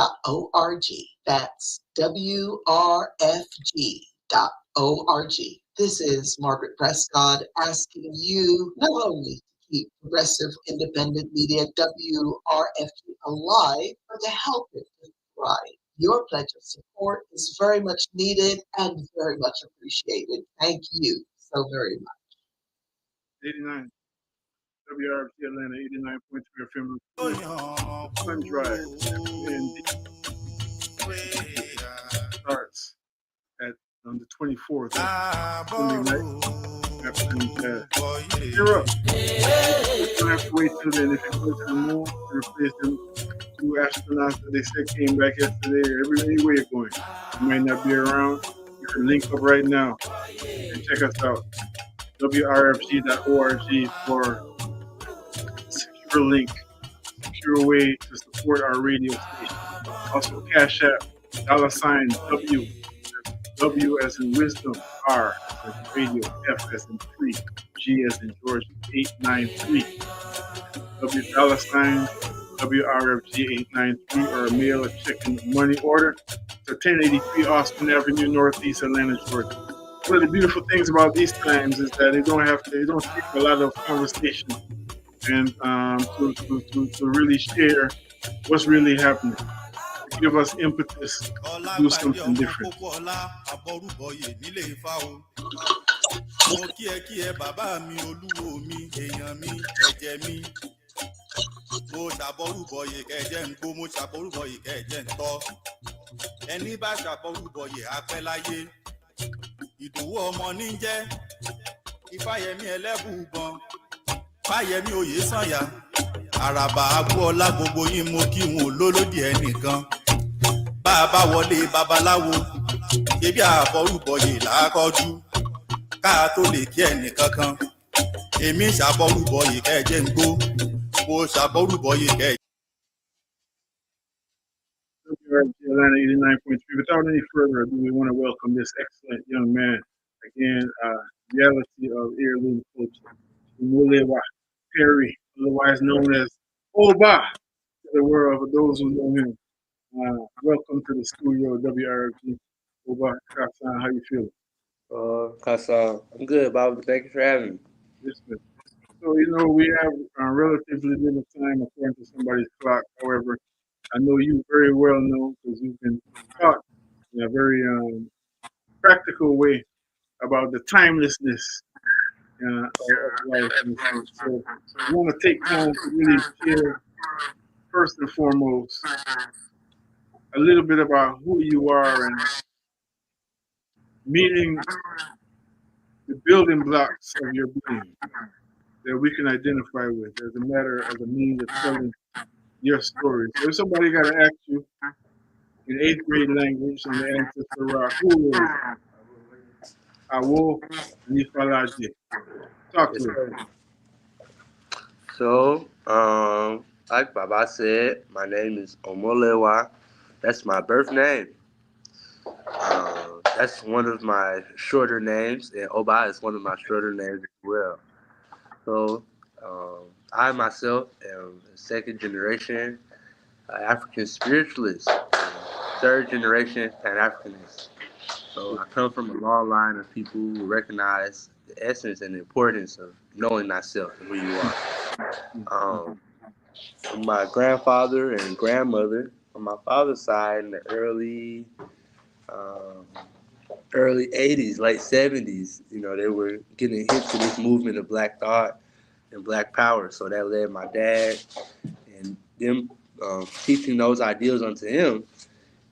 Speaker 9: That's wrfg.org. This is Margaret Prescott asking you not only to keep progressive independent media WRFG alive, but to help it to thrive. Your pledge of support is very much needed and very much appreciated. Thank you so very much.
Speaker 5: 89 WRFG Atlanta 89.3 FM Fund Drive FUND starts at on the 24th Sunday night afternoon pass. Cheer up. You don't have to wait till then. If you go to the moon to replace them 2 astronauts that they said came back yesterday, or anywhere you're going, you might not be around. You can link up right now and check us out. wrfg.org for secure link, secure way to support our radio station. Also, Cash App, $W. W as in wisdom, R as in radio, F as in free, G as in George, 893. $WRFG 893 or mail a check and money order to 1083 Austin Avenue, Northeast Atlanta, Georgia. One of the beautiful things about these times is that they don't take a lot of conversation and to really share what's really happening. To give us impetus to do something different.
Speaker 1: Mo kí ẹ bàbá mi olúwo mi èèyàn mi ẹ̀jẹ̀ mi. Mo ṣàbọ̀rúbọyè kẹ̀jẹ̀ ń gbó, mo ṣàbọ̀rúbọyè kẹ̀jẹ̀ ń tọ́. Ẹni bá ṣàbọ̀rúbọyè apẹ́ láyé. Ìdòwú ọmọ ní jẹ́ Ifáyẹmí ẹlẹ́bùúbọn. Fáyẹmí oyè sànyà. Àràbà Agboola gbogbo yín mo kí wọn lólódì ẹnìkan. Bá a bá wọlé babaláwo, ebi àbọ̀rúbọyè làákọ́jú. Ká tó lè kí ẹnìkankan. Èmi ṣàbọ̀rúbọyè kẹ̀jẹ̀ ń gbó. Mo ṣàbọ̀rúbọyè kẹ̀jẹ̀.
Speaker 5: Atlanta 89.3. Without any further ado, we want to welcome this excellent young man. Again, reality of heirloom culture. Umulewa Perry, otherwise known as Oba to the world, for those who know him. Welcome to the studio, WRFG. Oba, Kasan, how you feeling?
Speaker 7: Kasan, I'm good, Bob. Thank you for having me.
Speaker 5: Listen. So, we have relatively little time according to somebody's clock. However, I know you very well know because you've been taught in a very practical way about the timelessness of life. So I want to take time to really share, first and foremost, a little bit about who you are and meaning the building blocks of your being that we can identify with as a means of telling your story. So if somebody got to ask you in 8th grade language on the Ancestral Rock, who is Awo Nifalaje? Talk to me.
Speaker 7: So, like Baba said, my name is Omolewa. That's my birth name. That's one of my shorter names, and Oba is one of my shorter names as well. So, I myself am a second generation African spiritualist, third generation Pan-Africanist. So I come from a long line of people who recognize the essence and the importance of knowing thyself and who you are. My grandfather and grandmother, on my father's side, in the early 80s, late 70s, they were getting hit to this movement of Black thought and Black power. So that led my dad and them teaching those ideals unto him.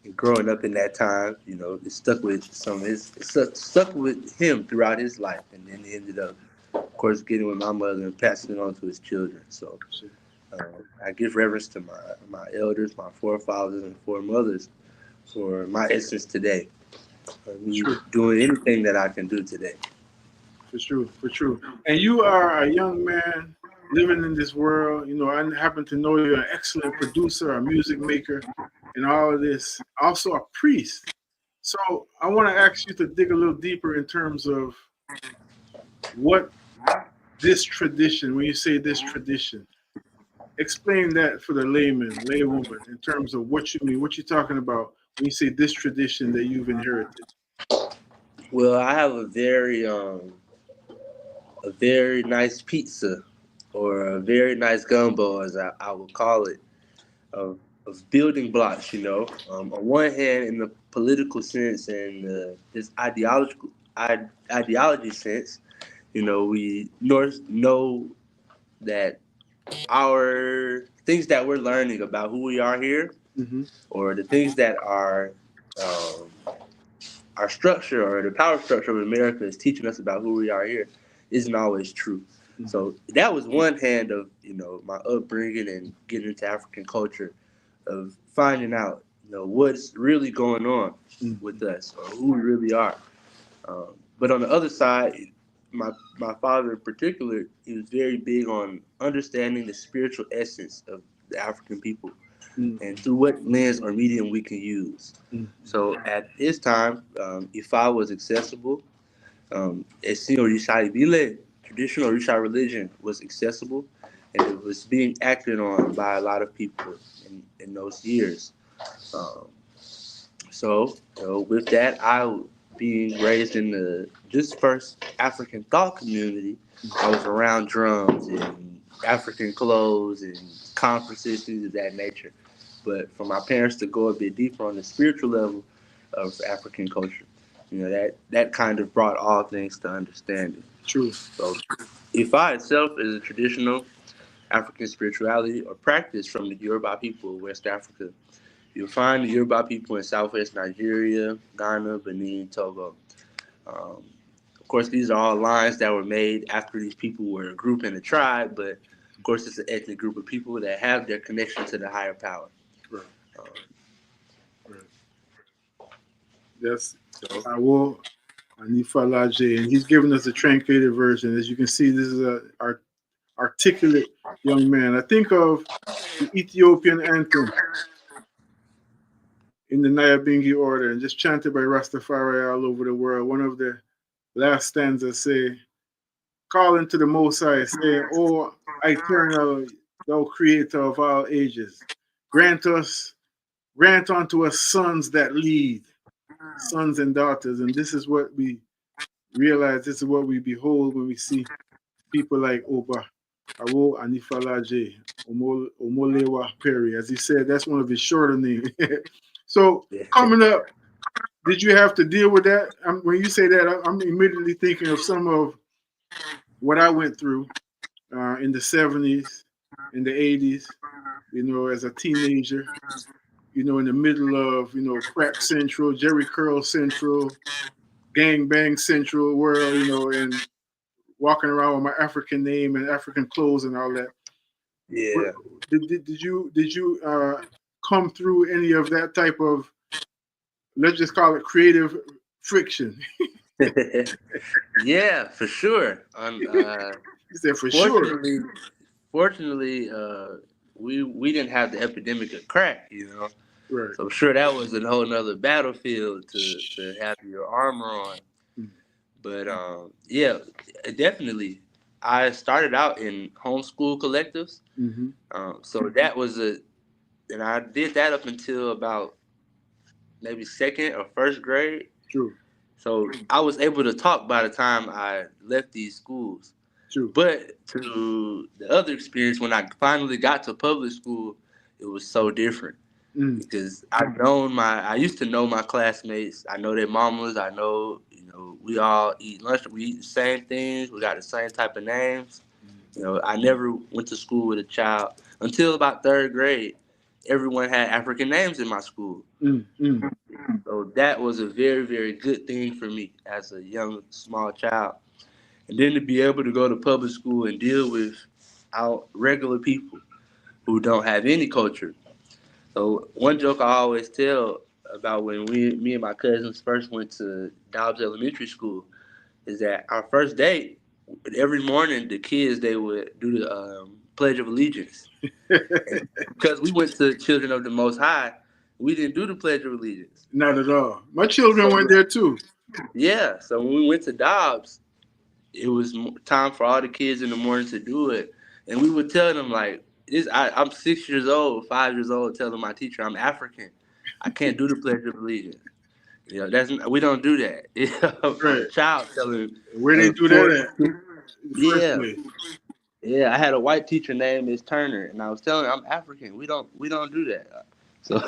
Speaker 7: And growing up in that time, it stuck with stuck with him throughout his life, and then he ended up, of course, getting with my mother and passing it on to his children. So I give reverence to my elders, my forefathers, and foremothers for my essence today. Me doing anything that I can do today.
Speaker 5: For true. And you are a young man living in this world. I happen to know you're an excellent producer, a music maker, and all of this. Also a priest So I want to ask you to dig a little deeper in terms of what this tradition, when you say this tradition, explain that for the laywoman, in terms of what you mean, what you're talking about when you say this tradition that you've inherited.
Speaker 7: Well, I have a very nice pizza, or a very nice gumbo, as I would call it, of building blocks. On one hand, in the political sense and this ideology sense, we know that our things that we're learning about who we are here,
Speaker 5: Mm-hmm.
Speaker 7: or the things that um, our structure or the power structure of America is teaching us about who we are here, isn't always true.
Speaker 5: Mm-hmm.
Speaker 7: So that was one hand of my upbringing and getting into African culture, of finding out what's really going on with us, or who we really are. But on the other side, my father in particular, he was very big on understanding the spiritual essence of the African people, and through what lens or medium we can use. So at his time, Ifa was accessible. Esi Orisha Ibile, traditional Orisha religion, was accessible, and it was being acted on by a lot of people in those years. Um, so with that, being raised in the just first African thought community, I was around drums and African clothes and conferences, things of that nature. But for my parents to go a bit deeper on the spiritual level of African culture, that kind of brought all things to understanding.
Speaker 5: True.
Speaker 7: So Ifa itself is a traditional African spirituality or practice from the Yoruba people of West Africa. You'll find the Yoruba people in Southwest Nigeria, Ghana, Benin, Togo. Of course, these are all lines that were made after these people were a group and a tribe, but of course, it's an ethnic group of people that have their connection to the higher power.
Speaker 5: Right. That's Awo Anifalaje, and he's giving us a truncated version. As you can see, this is a articulate young man. I think of the Ethiopian anthem in the Nyabingi order, and just chanted by Rastafari all over the world. One of the last stanzas say, calling to the Most High, saying, "O eternal, thou creator of all ages, grant unto us sons that lead, sons and daughters." And this is what we realize, this is what we behold when we see people like Oba, Awo Anifalaje, Omolewa Perry. As he said, that's one of his shorter names. So coming up, did you have to deal with that? When you say that, I'm immediately thinking of some of what I went through in the 70s, in the 80s, as a teenager, in the middle of, crack central, Jerry Curl central, gang bang central world, and walking around with my African name and African clothes and all that.
Speaker 7: Yeah.
Speaker 5: Did you come through any of that type of, let's just call it, creative friction?
Speaker 7: Yeah, for sure.
Speaker 5: He said for sure.
Speaker 7: Fortunately, we didn't have the epidemic of crack,
Speaker 5: Right.
Speaker 7: So I'm sure that was a whole nother battlefield to have your armor on. But yeah, definitely. I started out in homeschool collectives. So that was and I did that up until about maybe second or first grade.
Speaker 5: True.
Speaker 7: So I was able to talk by the time I left these schools.
Speaker 5: True.
Speaker 7: But to the other experience, when I finally got to public school, it was so different. Because I used to know my classmates. I know their mamas. I know, we all eat lunch. We eat the same things. We got the same type of names. I never went to school with a child until about third grade. Everyone had African names in my school. So that was a very, very good thing for me as a young, small child. And then to be able to go to public school and deal with regular people who don't have any culture. So one joke I always tell about when me and my cousins first went to Dobbs Elementary School is that our first day, every morning the kids, they would do the Pledge of Allegiance. Because we went to Children of the Most High, we didn't do the Pledge of Allegiance.
Speaker 5: Not at all. My children went there too.
Speaker 7: Yeah, so when we went to Dobbs, it was time for all the kids in the morning to do it, and we would tell them like, I'm 6 years old, 5 years old, telling my teacher I'm African, I can't do the Pledge of Allegiance. We don't do that. I'm a
Speaker 5: Right.
Speaker 7: child telling.
Speaker 5: Where they do that at? In the first
Speaker 7: Yeah,
Speaker 5: place.
Speaker 7: yeah. I had a white teacher named Miss Turner, and I was telling her I'm African. We don't do that. So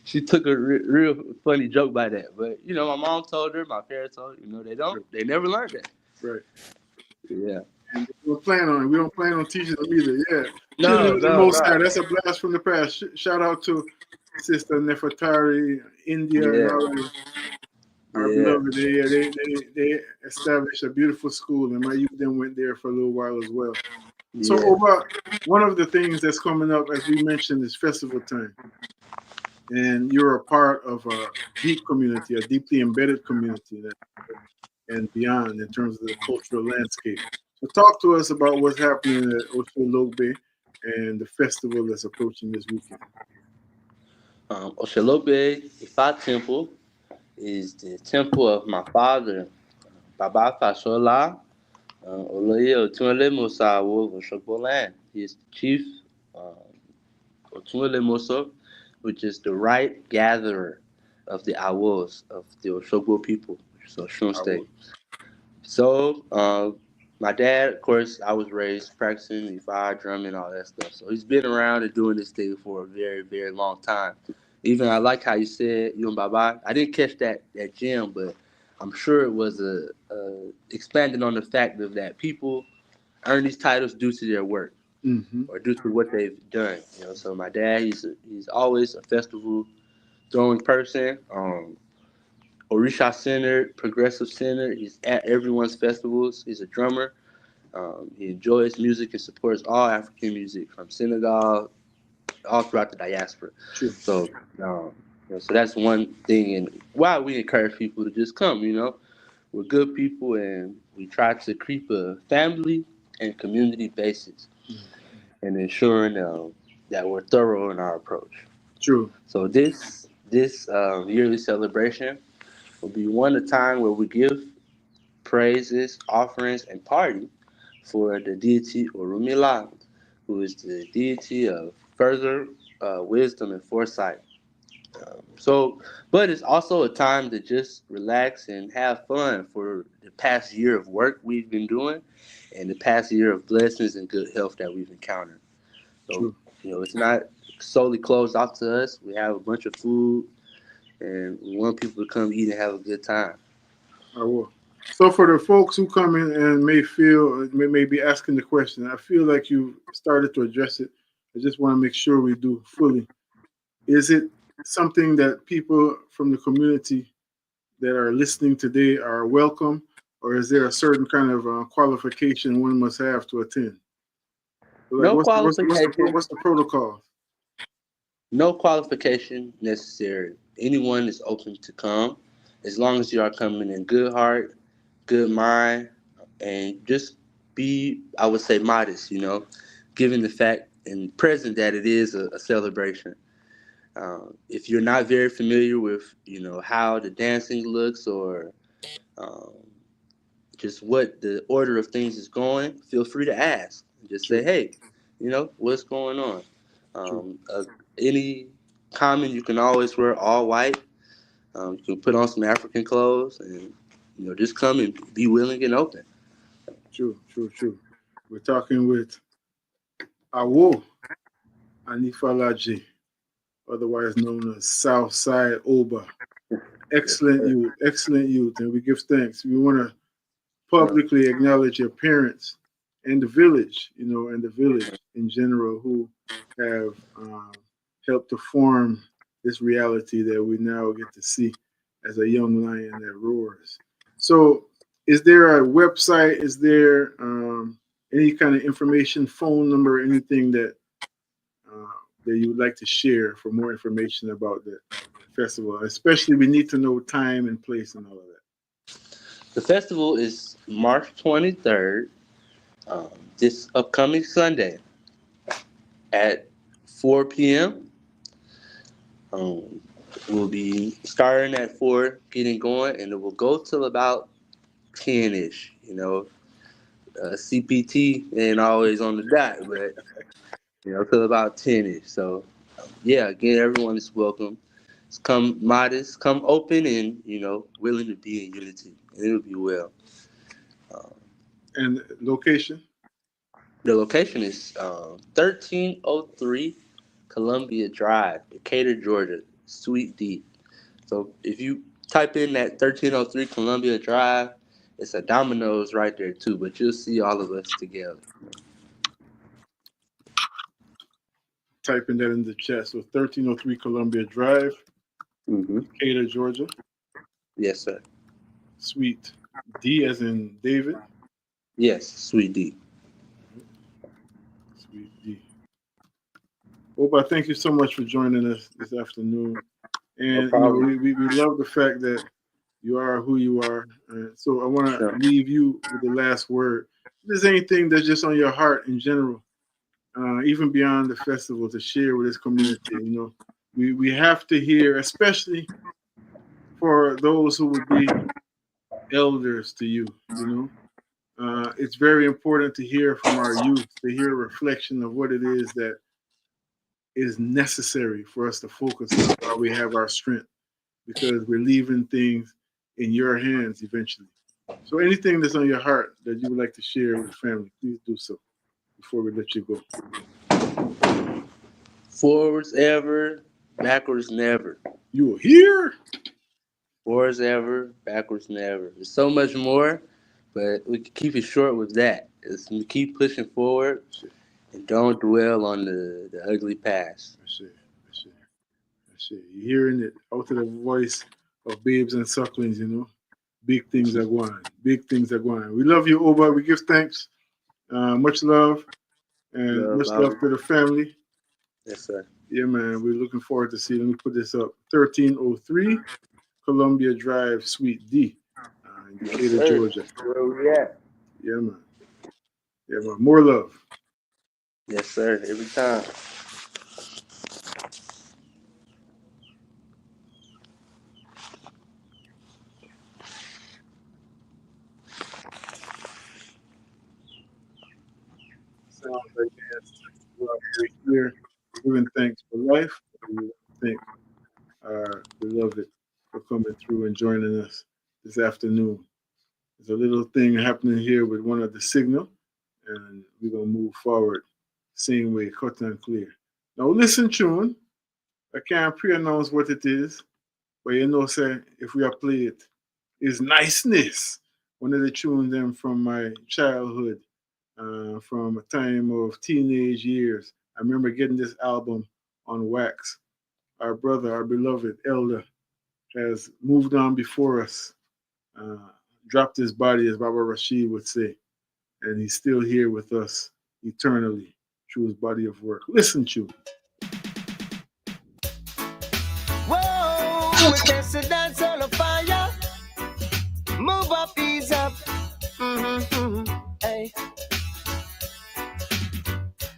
Speaker 7: she took a real funny joke by that. But my mom told her, my parents told her. They never learned that.
Speaker 5: Right.
Speaker 7: Yeah.
Speaker 5: And we don't plan on teaching them either. Yeah. Children
Speaker 7: No,
Speaker 5: with the
Speaker 7: no,
Speaker 5: Most
Speaker 7: no.
Speaker 5: High. That's a blast from the past. Shout out to Sister Nefertari, India, and
Speaker 7: Yeah.
Speaker 5: all of our
Speaker 7: Yeah.
Speaker 5: beloved. They established a beautiful school, and my youth then went there for a little while as well. So,
Speaker 7: Yeah.
Speaker 5: Oba, one of the things that's coming up, as we mentioned, is festival time. And you're a part of a deep community, a deeply embedded community and beyond in terms of the cultural landscape. So talk to us about what's happening at Oshelogbe and the festival that's approaching this weekend.
Speaker 7: Oshelogbe Ifa Temple is the temple of my father, Baba Fashola Oloye Otunle Mosawo Oshogboland. He is the chief Otunle Moso, which is the right gatherer of the Awos of the Oshogbo people, so Osun State. So, my dad, of course, I was raised practicing Ifa, drumming, all that stuff. So he's been around and doing this thing for a very, very long time. Even I like how you said, you and Baba. I didn't catch that gem, but I'm sure it was expanding on the fact of that people earn these titles due to their work or due to what they've done. So my dad, he's always a festival throwing person. Orisha centered, progressive centered. He's at everyone's festivals. He's a drummer. He enjoys music and supports all African music from Senegal, all throughout the diaspora.
Speaker 5: True.
Speaker 7: So, so that's one thing, and why we encourage people to just come. We're good people, and we try to keep a family and community basis, and ensuring that we're thorough in our approach.
Speaker 5: True.
Speaker 7: So this yearly celebration will be a time where we give praises, offerings, and party for the deity Orunmila, who is the deity of further wisdom and foresight. But it's also a time to just relax and have fun for the past year of work we've been doing and the past year of blessings and good health that we've encountered. So, it's not solely closed off to us. We have a bunch of food, and we want people to come eat and have a good time.
Speaker 5: I will. So for the folks who come in and may be asking the question, I feel like you started to address it. I just want to make sure we do fully. Is it something that people from the community that are listening today are welcome, or is there a certain kind of qualification one must have to attend?
Speaker 7: No qualification.
Speaker 5: What's the protocol?
Speaker 7: No qualification necessary. Anyone is open to come, as long as you are coming in good heart, good mind, and just be, I would say, modest, given the fact and present that it is a celebration. If you're not very familiar with, how the dancing looks or just what the order of things is going, feel free to ask. Just say, hey, what's going on? Any common, you can always wear all white. You can put on some African clothes and, just come and be willing and open.
Speaker 5: True. We're talking with Awo Anifalaji, otherwise known as Southside Oba. Excellent youth, and we give thanks. We want to publicly acknowledge your parents and the village, and the village in general who have helped to form this reality that we now get to see as a young lion that roars. So is there a website? Is there any kind of information, phone number, anything that you would like to share for more information about the festival? Especially we need to know time and place and all of that.
Speaker 7: The festival is March 23rd, this upcoming Sunday at 4 p.m. We'll be starting at 4, getting going, and it will go till about 10-ish. CPT ain't always on the dot, but till about 10-ish. So yeah, again, everyone is welcome. Come modest, come open, and willing to be in unity, and it'll be well.
Speaker 5: And location?
Speaker 7: The location is 1303 Columbia Drive, Decatur, Georgia, Suite D. So if you type in that 1303 Columbia Drive, it's a Domino's right there too, but you'll see all of us together.
Speaker 5: Typing that in the chat. So 1303 Columbia Drive, Decatur, Georgia.
Speaker 7: Yes, sir.
Speaker 5: Suite D as in David?
Speaker 7: Yes, Suite D.
Speaker 5: Suite D. Oba, thank you so much for joining us this afternoon. And we love the fact that you are who you are. So I want to leave you with the last word. If there's anything that's just on your heart in general, even beyond the festival, to share with this community, we have to hear, especially for those who would be elders to you, it's very important to hear from our youth, to hear a reflection of what it is that is necessary for us to focus on while we have our strength, because we're leaving things in your hands eventually. So anything that's on your heart that you would like to share with the family, please do so before we let you go.
Speaker 7: Forwards ever, backwards never.
Speaker 5: You here?
Speaker 7: Forwards ever, backwards never. There's so much more, but we can keep it short with that. It's keep pushing forward and don't dwell on the ugly past.
Speaker 5: That's it. You're hearing it out of the voice of babes and sucklings, Big things are going. Big things are going. We love you, Oba. We give thanks. Much love. And much love to the family.
Speaker 7: Yes, sir.
Speaker 5: Yeah, man. We're looking forward to see. Let me put this up. 1303 Columbia Drive, Suite D, in Decatur, Georgia.
Speaker 7: Where we at?
Speaker 5: Yeah, man. More love.
Speaker 7: Yes, sir. Every time.
Speaker 5: Sounds like we're here giving thanks for life. We thank our beloved for coming through and joining us this afternoon. There's a little thing happening here with one of the signal, and we're going to move forward same way, cut and clear. Now listen, tune. I can't pre-announce what it is, but say if we are play it, is Niceness. One of the tunes them from my childhood, from a time of teenage years. I remember getting this album on wax. Our brother, our beloved elder, has moved on before us, dropped his body, as Baba Rashid would say, and he's still here with us eternally through his body of work. Listen to him.
Speaker 3: Whoa, we can sit dance on the fire. Move up, ease up. Hey.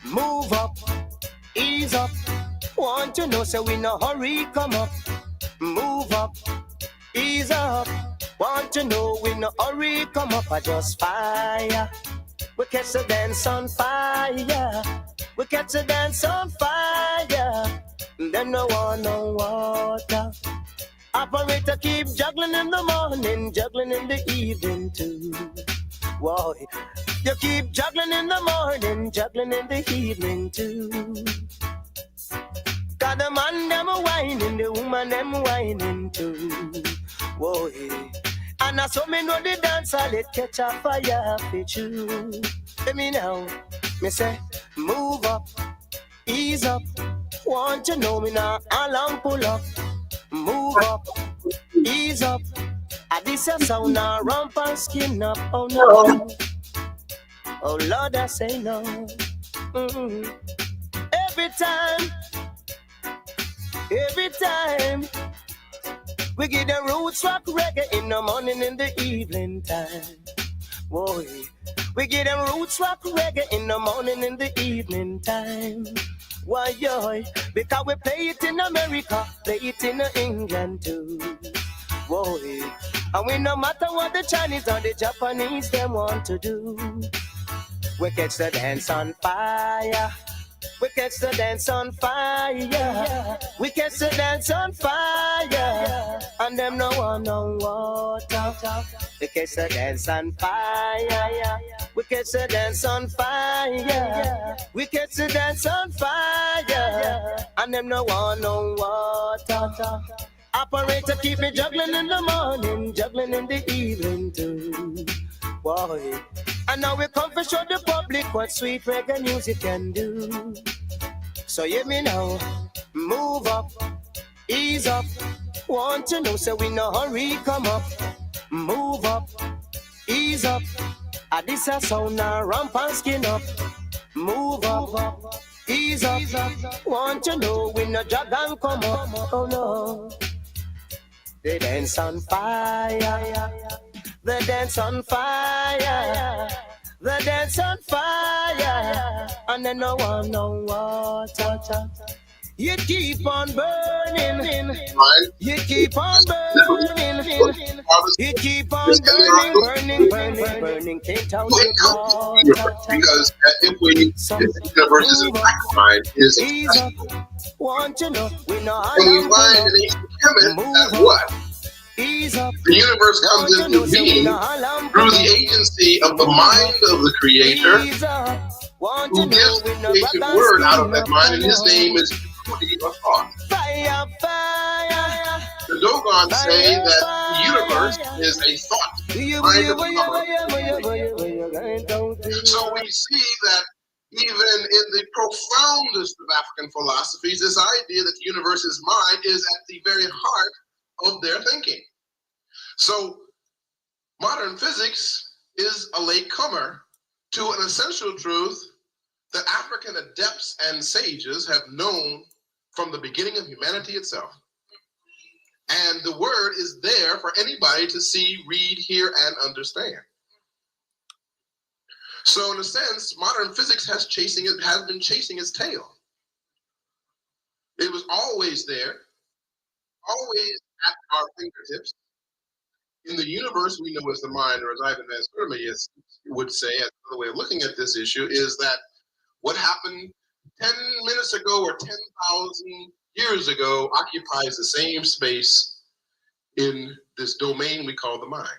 Speaker 3: Move up, ease up. Want to know, so we no hurry, come up. Move up, ease up. Want to know, we no hurry, come up. I just fire. We catch the dance on fire. We catch the dance on fire. Them no want no water. Operator keep juggling in the morning, juggling in the evening too. Whoa. You keep juggling in the morning, juggling in the evening too. Got the man them whining, the woman them whining too. Whoa, yeah. And I saw me know the dance, I let catch a fire for you. Let me now, me say, move up, ease up. Want to know me now, alarm pull up. Move up, ease up. This a sound now, rump and skin up. Oh no. Oh Lord, I say no. Every time, we get the roots rock reggae in the morning, in the evening time. Boy, we get the roots rock reggae in the morning, in the evening time. Why, yo? Because we play it in America, play it in England too. Whoa, and we no matter what the Chinese or the Japanese them want to do, we catch the dance on fire. We catch the dance on fire. We catch the dance on fire. And them no want no water. We catch the dance on fire. We catch the dance on fire. We catch the dance on fire. And them no want no water. Operator keep me juggling in the morning, juggling in the evening too. Boy. And now we come to show the public what sweet reggae music can do. So hear me now, move up, ease up. Want to know, so we no hurry, come up. Move up, ease up. This a sound now, ramp and skin up. Move up, ease up. Want to know, we no drag and come up. Oh no, they dance on fire. The dance on fire, the dance on fire, and then no one know water. You keep on burning, you keep on burning, you keep on burning, can't tell you water.
Speaker 4: Because if the universe is a black mind, is accessible.
Speaker 3: Want to know, we know how
Speaker 4: and we find an ancient chemist that what? The universe comes into being through the agency of the mind of the creator, who gives the creative word out of that mind, and his name is truly a thought. The Dogon say that the universe is a thought, mind of thought. So we see that even in the profoundest of African philosophies, this idea that the universe is mind is at the very heart of their thinking. So modern physics is a latecomer to an essential truth that African adepts and sages have known from the beginning of humanity itself. And the word is there for anybody to see, read, hear, and understand. So in a sense, modern physics has been chasing its tail. It was always there, always at our fingertips. In the universe we know as the mind, or as Ivan Van Sertima would say, as another way of looking at this issue, is that what happened 10 minutes ago or 10,000 years ago occupies the same space in this domain we call the mind.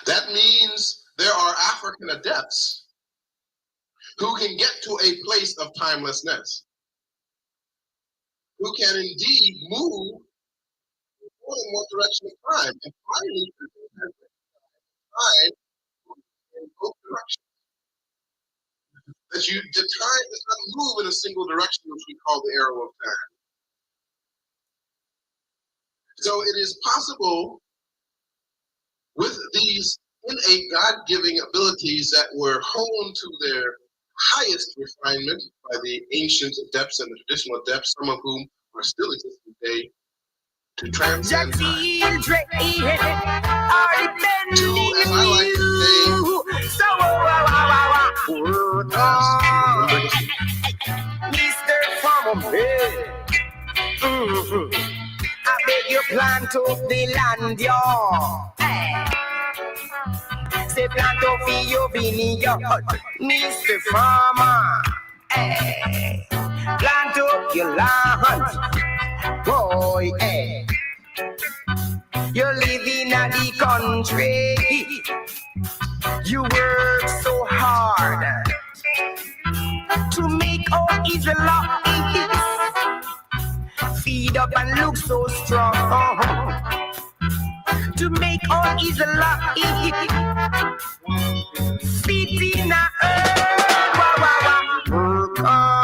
Speaker 4: That means there are African adepts who can get to a place of timelessness, who can indeed move in one direction of time, and finally time in both directions. The time does not move in a single direction, which we call the arrow of time. So it is possible with these innate God-giving abilities that were honed to their highest refinement by the ancient adepts and the traditional adepts, some of whom are still existing today, to transcend time. To, as I like to say,
Speaker 3: Mr. Farmer, I beg you plant up the land, yo. Say plant up for your vineyard, Mr. Farmer. Hey, plant up your land, boy. Hey, you're living at the country. You work so hard to make all his life. Feed up and look so strong to make all his life. Feet in the earth, work on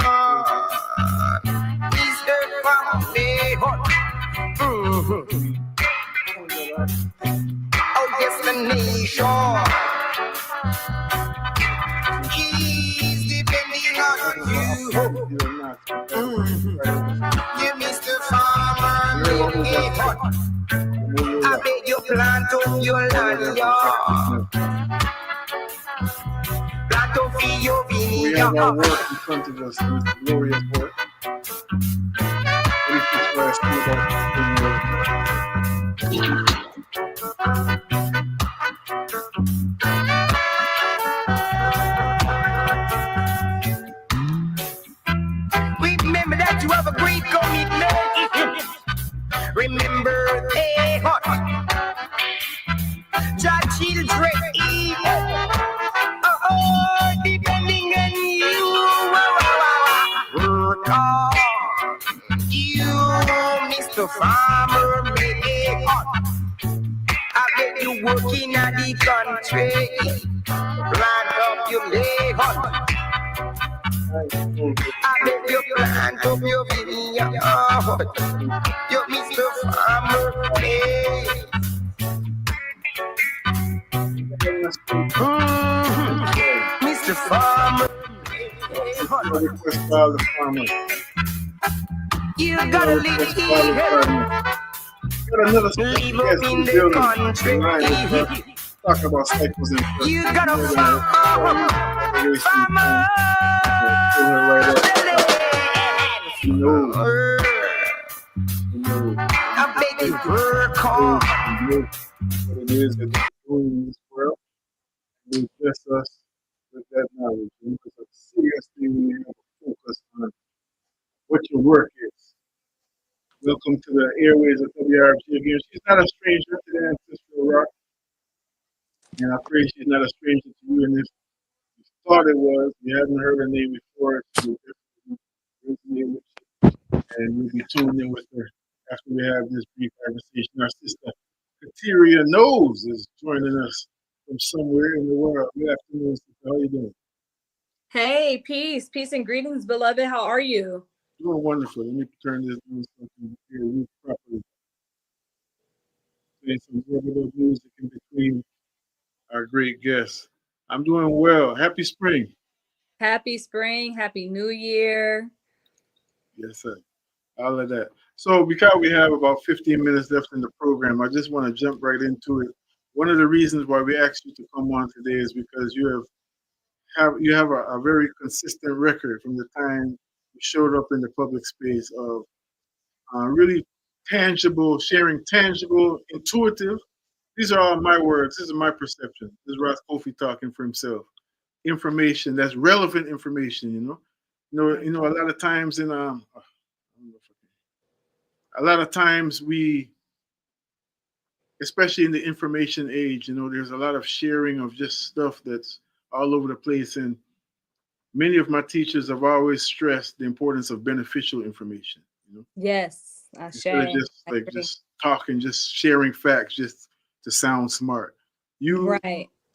Speaker 3: his foundation. Oh yes, the nation is depending on you. You Mr. Farmer, I beg you plant up your land, y'all. Plant up for your vineyard.
Speaker 5: got a lot of work in front of us, and it's a glorious work. 26 verse,
Speaker 3: Remember that you have a great commitment. Remember, hey, hot. Your children, depending on you. Work hard. You, Mr. Farmer, make it hot. I bet you working at the country. Plant up your leg hot. I bet you plant up your vineyard. You Mr. Farmer, hey. Mr. Farmer,
Speaker 5: request by the farmer.
Speaker 3: you gotta live here.
Speaker 5: Got another
Speaker 3: Live up in the country.
Speaker 5: Talk about cycles and
Speaker 3: You gotta farm.
Speaker 5: You know,
Speaker 3: I beg you work hard.
Speaker 5: you know what it is that we're doing in this world. We bless us with that knowledge. And it's a serious thing when you have a focus on what your work is. Welcome to the airways of WRFG again. She's not a stranger to the Ancestral Rock. And I pray she's not a stranger to you. And if you thought it was, you hadn't heard her name before, she will definitely resonate with you. And we'll be tuned in with her after we have this brief conversation. Our sister Kateria Knows is joining us from somewhere in the world. Good afternoon, sister. How are you doing?
Speaker 10: Hey, peace and greetings, beloved. How are you?
Speaker 5: Doing wonderful. Let me turn this on so I can hear you properly. Play some regular music in between our great guests. I'm doing well. Happy spring.
Speaker 10: Happy spring. Happy New Year.
Speaker 5: Yes, sir. All of that. So because we have about 15 minutes left in the program, I just want to jump right into it. One of the reasons why we asked you to come on today is because you have a very consistent record from the time you showed up in the public space of really tangible, sharing tangible, intuitive. These are all my words. This is my perception. This is Ross Kofi talking for himself. Information that's relevant information. You know. A lot of times we, especially in the information age, there's a lot of sharing of just stuff that's all over the place. And many of my teachers have always stressed the importance of beneficial information.
Speaker 10: Yes,
Speaker 5: instead of just talking, just sharing facts, just to sound smart. You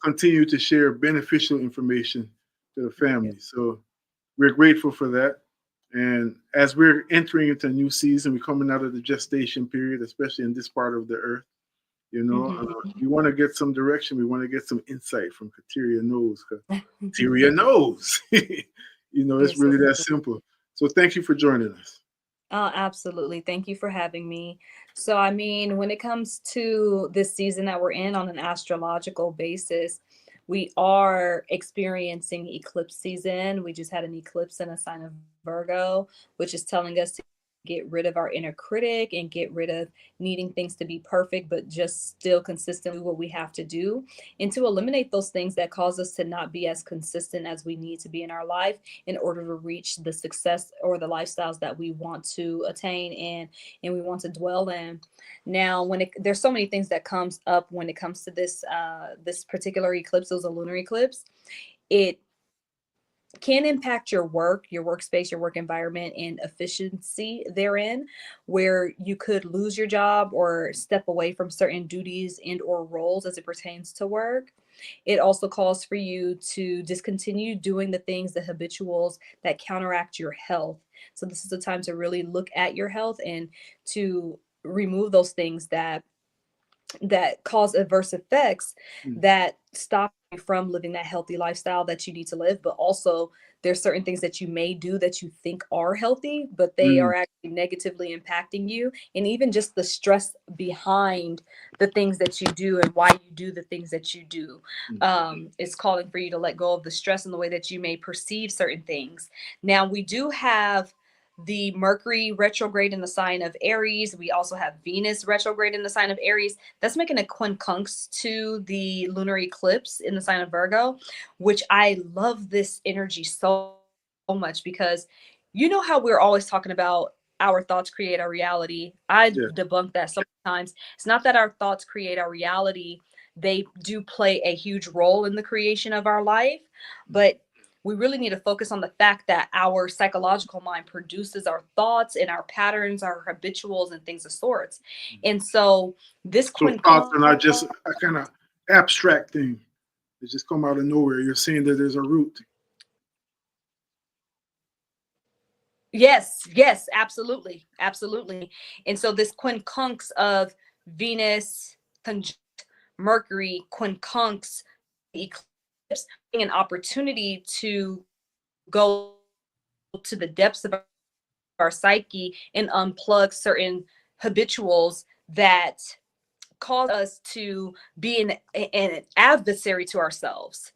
Speaker 5: continue to share beneficial information to the family. So we're grateful for that. And as we're entering into a new season, we're coming out of the gestation period, especially in this part of the earth. We want to get some direction. We want to get some insight from Kateria Knows. Kateria Knows. It's really that simple. So thank you for joining us.
Speaker 10: Oh, absolutely. Thank you for having me. So, I mean, when it comes to this season that we're in on an astrological basis, we are experiencing eclipse season. We just had an eclipse in a sign of Virgo, which is telling us to get rid of our inner critic and get rid of needing things to be perfect, but just still consistently what we have to do, and to eliminate those things that cause us to not be as consistent as we need to be in our life in order to reach the success or the lifestyles that we want to attain and we want to dwell in. Now, there's so many things that comes up when it comes to this particular eclipse. It was a lunar eclipse. It can impact your work, your workspace, your work environment, and efficiency therein, where you could lose your job or step away from certain duties and or roles as it pertains to work. It also calls for you to discontinue doing the things, the habituals that counteract your health. So this is the time to really look at your health and to remove those things that that cause adverse effects that stop you from living that healthy lifestyle that you need to live. But also there's certain things that you may do that you think are healthy, but they are actually negatively impacting you. And even just the stress behind the things that you do and why you do the things that you do is calling for you to let go of the stress and the way that you may perceive certain things. Now, we do have the Mercury retrograde in the sign of Aries. We also have Venus retrograde in the sign of Aries. That's making a quincunx to the lunar eclipse in the sign of Virgo, which I love this energy so much because you know how we're always talking about our thoughts create our reality. I debunk that so many times. It's not that our thoughts create our reality. They do play a huge role in the creation of our life, but we really need to focus on the fact that our psychological mind produces our thoughts and our patterns, our habituals, and things of sorts. And so this
Speaker 5: thoughts are not just a kind of abstract thing. They just come out of nowhere. You're saying that there's a root.
Speaker 10: Yes, absolutely. Absolutely. And so this quincunx of Venus, Mercury, quincunx, eclipse, an opportunity to go to the depths of our psyche and unplug certain habituals that cause us to be an adversary to ourselves.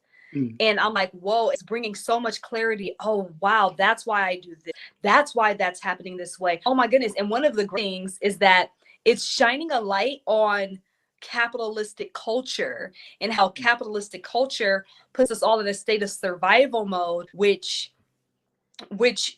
Speaker 10: And I'm like, whoa, it's bringing so much clarity. Oh, wow, that's why I do this. That's why that's happening this way. Oh, my goodness. And one of the great things is that it's shining a light on capitalistic culture and how capitalistic culture puts us all in a state of survival mode, which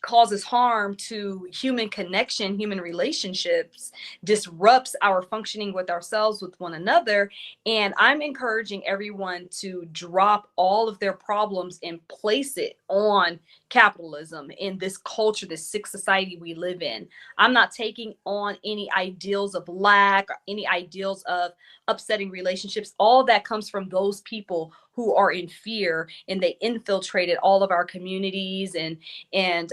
Speaker 10: causes harm to human connection, human relationships, disrupts our functioning with ourselves, with one another. And I'm encouraging everyone to drop all of their problems and place it on capitalism in this culture, this sick society we live in. I'm not taking on any ideals of lack, or any ideals of upsetting relationships. All that comes from those people who are in fear, and they infiltrated all of our communities and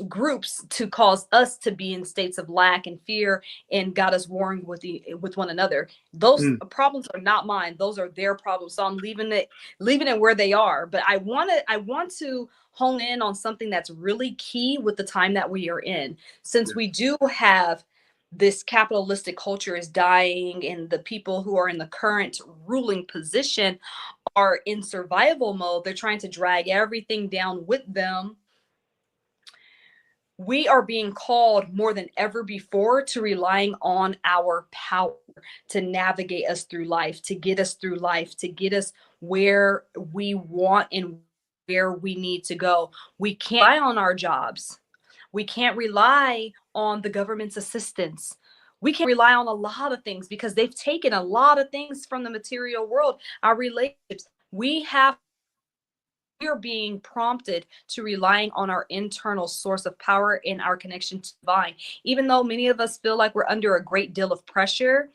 Speaker 10: groups to cause us to be in states of lack and fear, and got us warring with one another. Those problems are not mine; those are their problems. So I'm leaving it where they are. But I want to hone in on something that's really key with the time that we are in, since we do have this capitalistic culture is dying, and the people who are in the current ruling position are in survival mode. They're trying to drag everything down with them. We are being called more than ever before to relying on our power to navigate us through life, to get us through life, to get us where we want and where we need to go. We can't rely on our jobs. We can't rely on the government's assistance. We can't rely on a lot of things because they've taken a lot of things from the material world, our relationships. We are being prompted to relying on our internal source of power and our connection to divine. Even though many of us feel like we're under a great deal of pressure,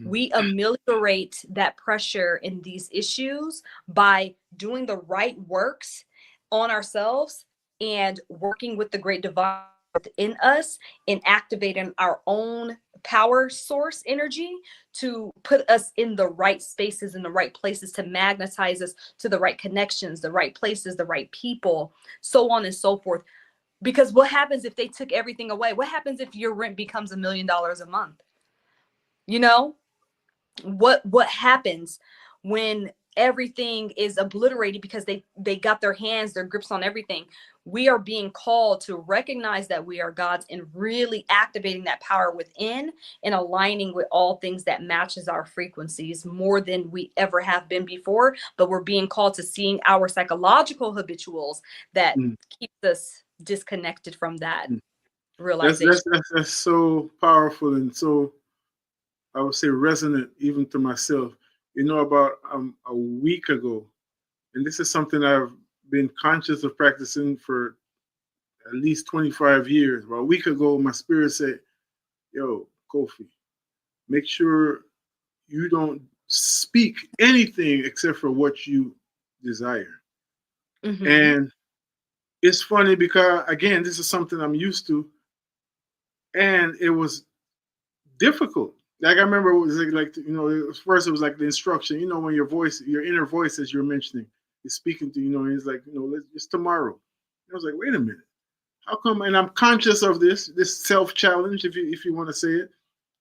Speaker 10: we ameliorate that pressure in these issues by doing the right works on ourselves and working with the great divine within us and activating our own power source energy to put us in the right spaces, in the right places, to magnetize us to the right connections, the right places, the right people, so on and so forth. Because what happens if they took everything away? What happens if your rent becomes $1 million a month? You know, what happens when everything is obliterated because they got their grips on everything? We are being called to recognize that we are gods and really activating that power within and aligning with all things that matches our frequencies more than we ever have been before. But we're being called to seeing our psychological habituals that keeps us disconnected from that realization.
Speaker 5: That's so powerful and so, I would say, resonant even to myself. You know, about a week ago, and this is something I've been conscious of practicing for at least 25 years. About a week ago, my spirit said, yo, Kofi, make sure you don't speak anything except for what you desire. And it's funny because, again, this is something I'm used to, and it was difficult. like I remember it was like you know, first it was like the instruction. You know, when your voice, your inner voice, as you're mentioning, is speaking to you. You know, and he's like, you know, it's tomorrow. I was like, wait a minute, how come? And I'm conscious of this self challenge, if you want to say it.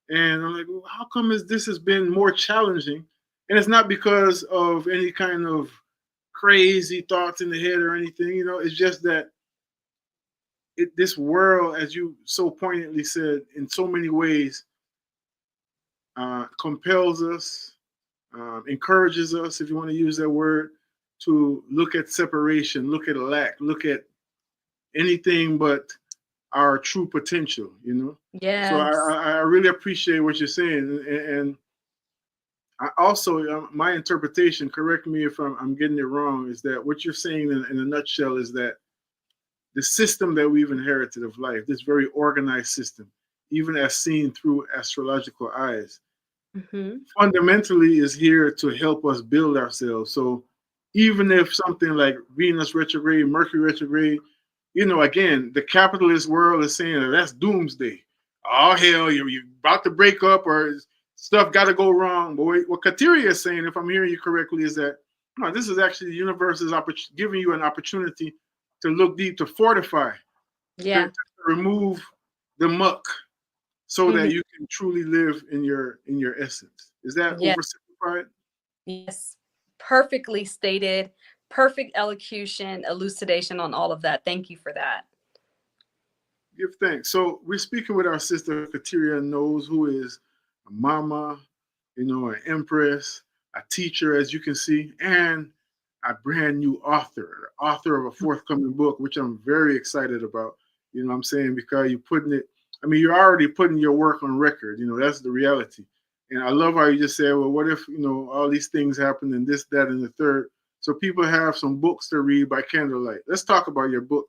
Speaker 5: And I'm like, well, how come this has been more challenging? And it's not because of any kind of crazy thoughts in the head or anything. You know, it's just that this world, as you so poignantly said, in so many ways, compels us, encourages us, if you want to use that word, to look at separation, look at lack, look at anything but our true potential, you know? So
Speaker 10: Yes.
Speaker 5: I really appreciate what you're saying. And I also, my interpretation, correct me if I'm getting it wrong, is that what you're saying in a nutshell is that the system that we've inherited of life, this very organized system, even as seen through astrological eyes, fundamentally is here to help us build ourselves. So even if something like Venus retrograde, Mercury retrograde, you know, again, the capitalist world is saying that that's doomsday. Oh, hell, you're about to break up or stuff got to go wrong. But what Kateria is saying, if I'm hearing you correctly, is that no, this is actually the universe's giving you an opportunity to look deep, to fortify,
Speaker 10: Yeah.
Speaker 5: to remove the muck so that you can truly live in your essence. Is that
Speaker 10: Yeah.
Speaker 5: oversimplified?
Speaker 10: Yes. Perfectly stated. Perfect elocution, elucidation on all of that. Thank you for that.
Speaker 5: Give thanks. So we're speaking with our sister Kateria Knows, who is a mama, you know, an empress, a teacher, as you can see, and a brand new author of a forthcoming book, which I'm very excited about. You know what I'm saying? Because you're putting it, I mean, you're already putting your work on record. You know, that's the reality. And I love how you just said, well, what if, you know, all these things happen and this, that, and the third. So people have some books to read by candlelight. Let's talk about your book.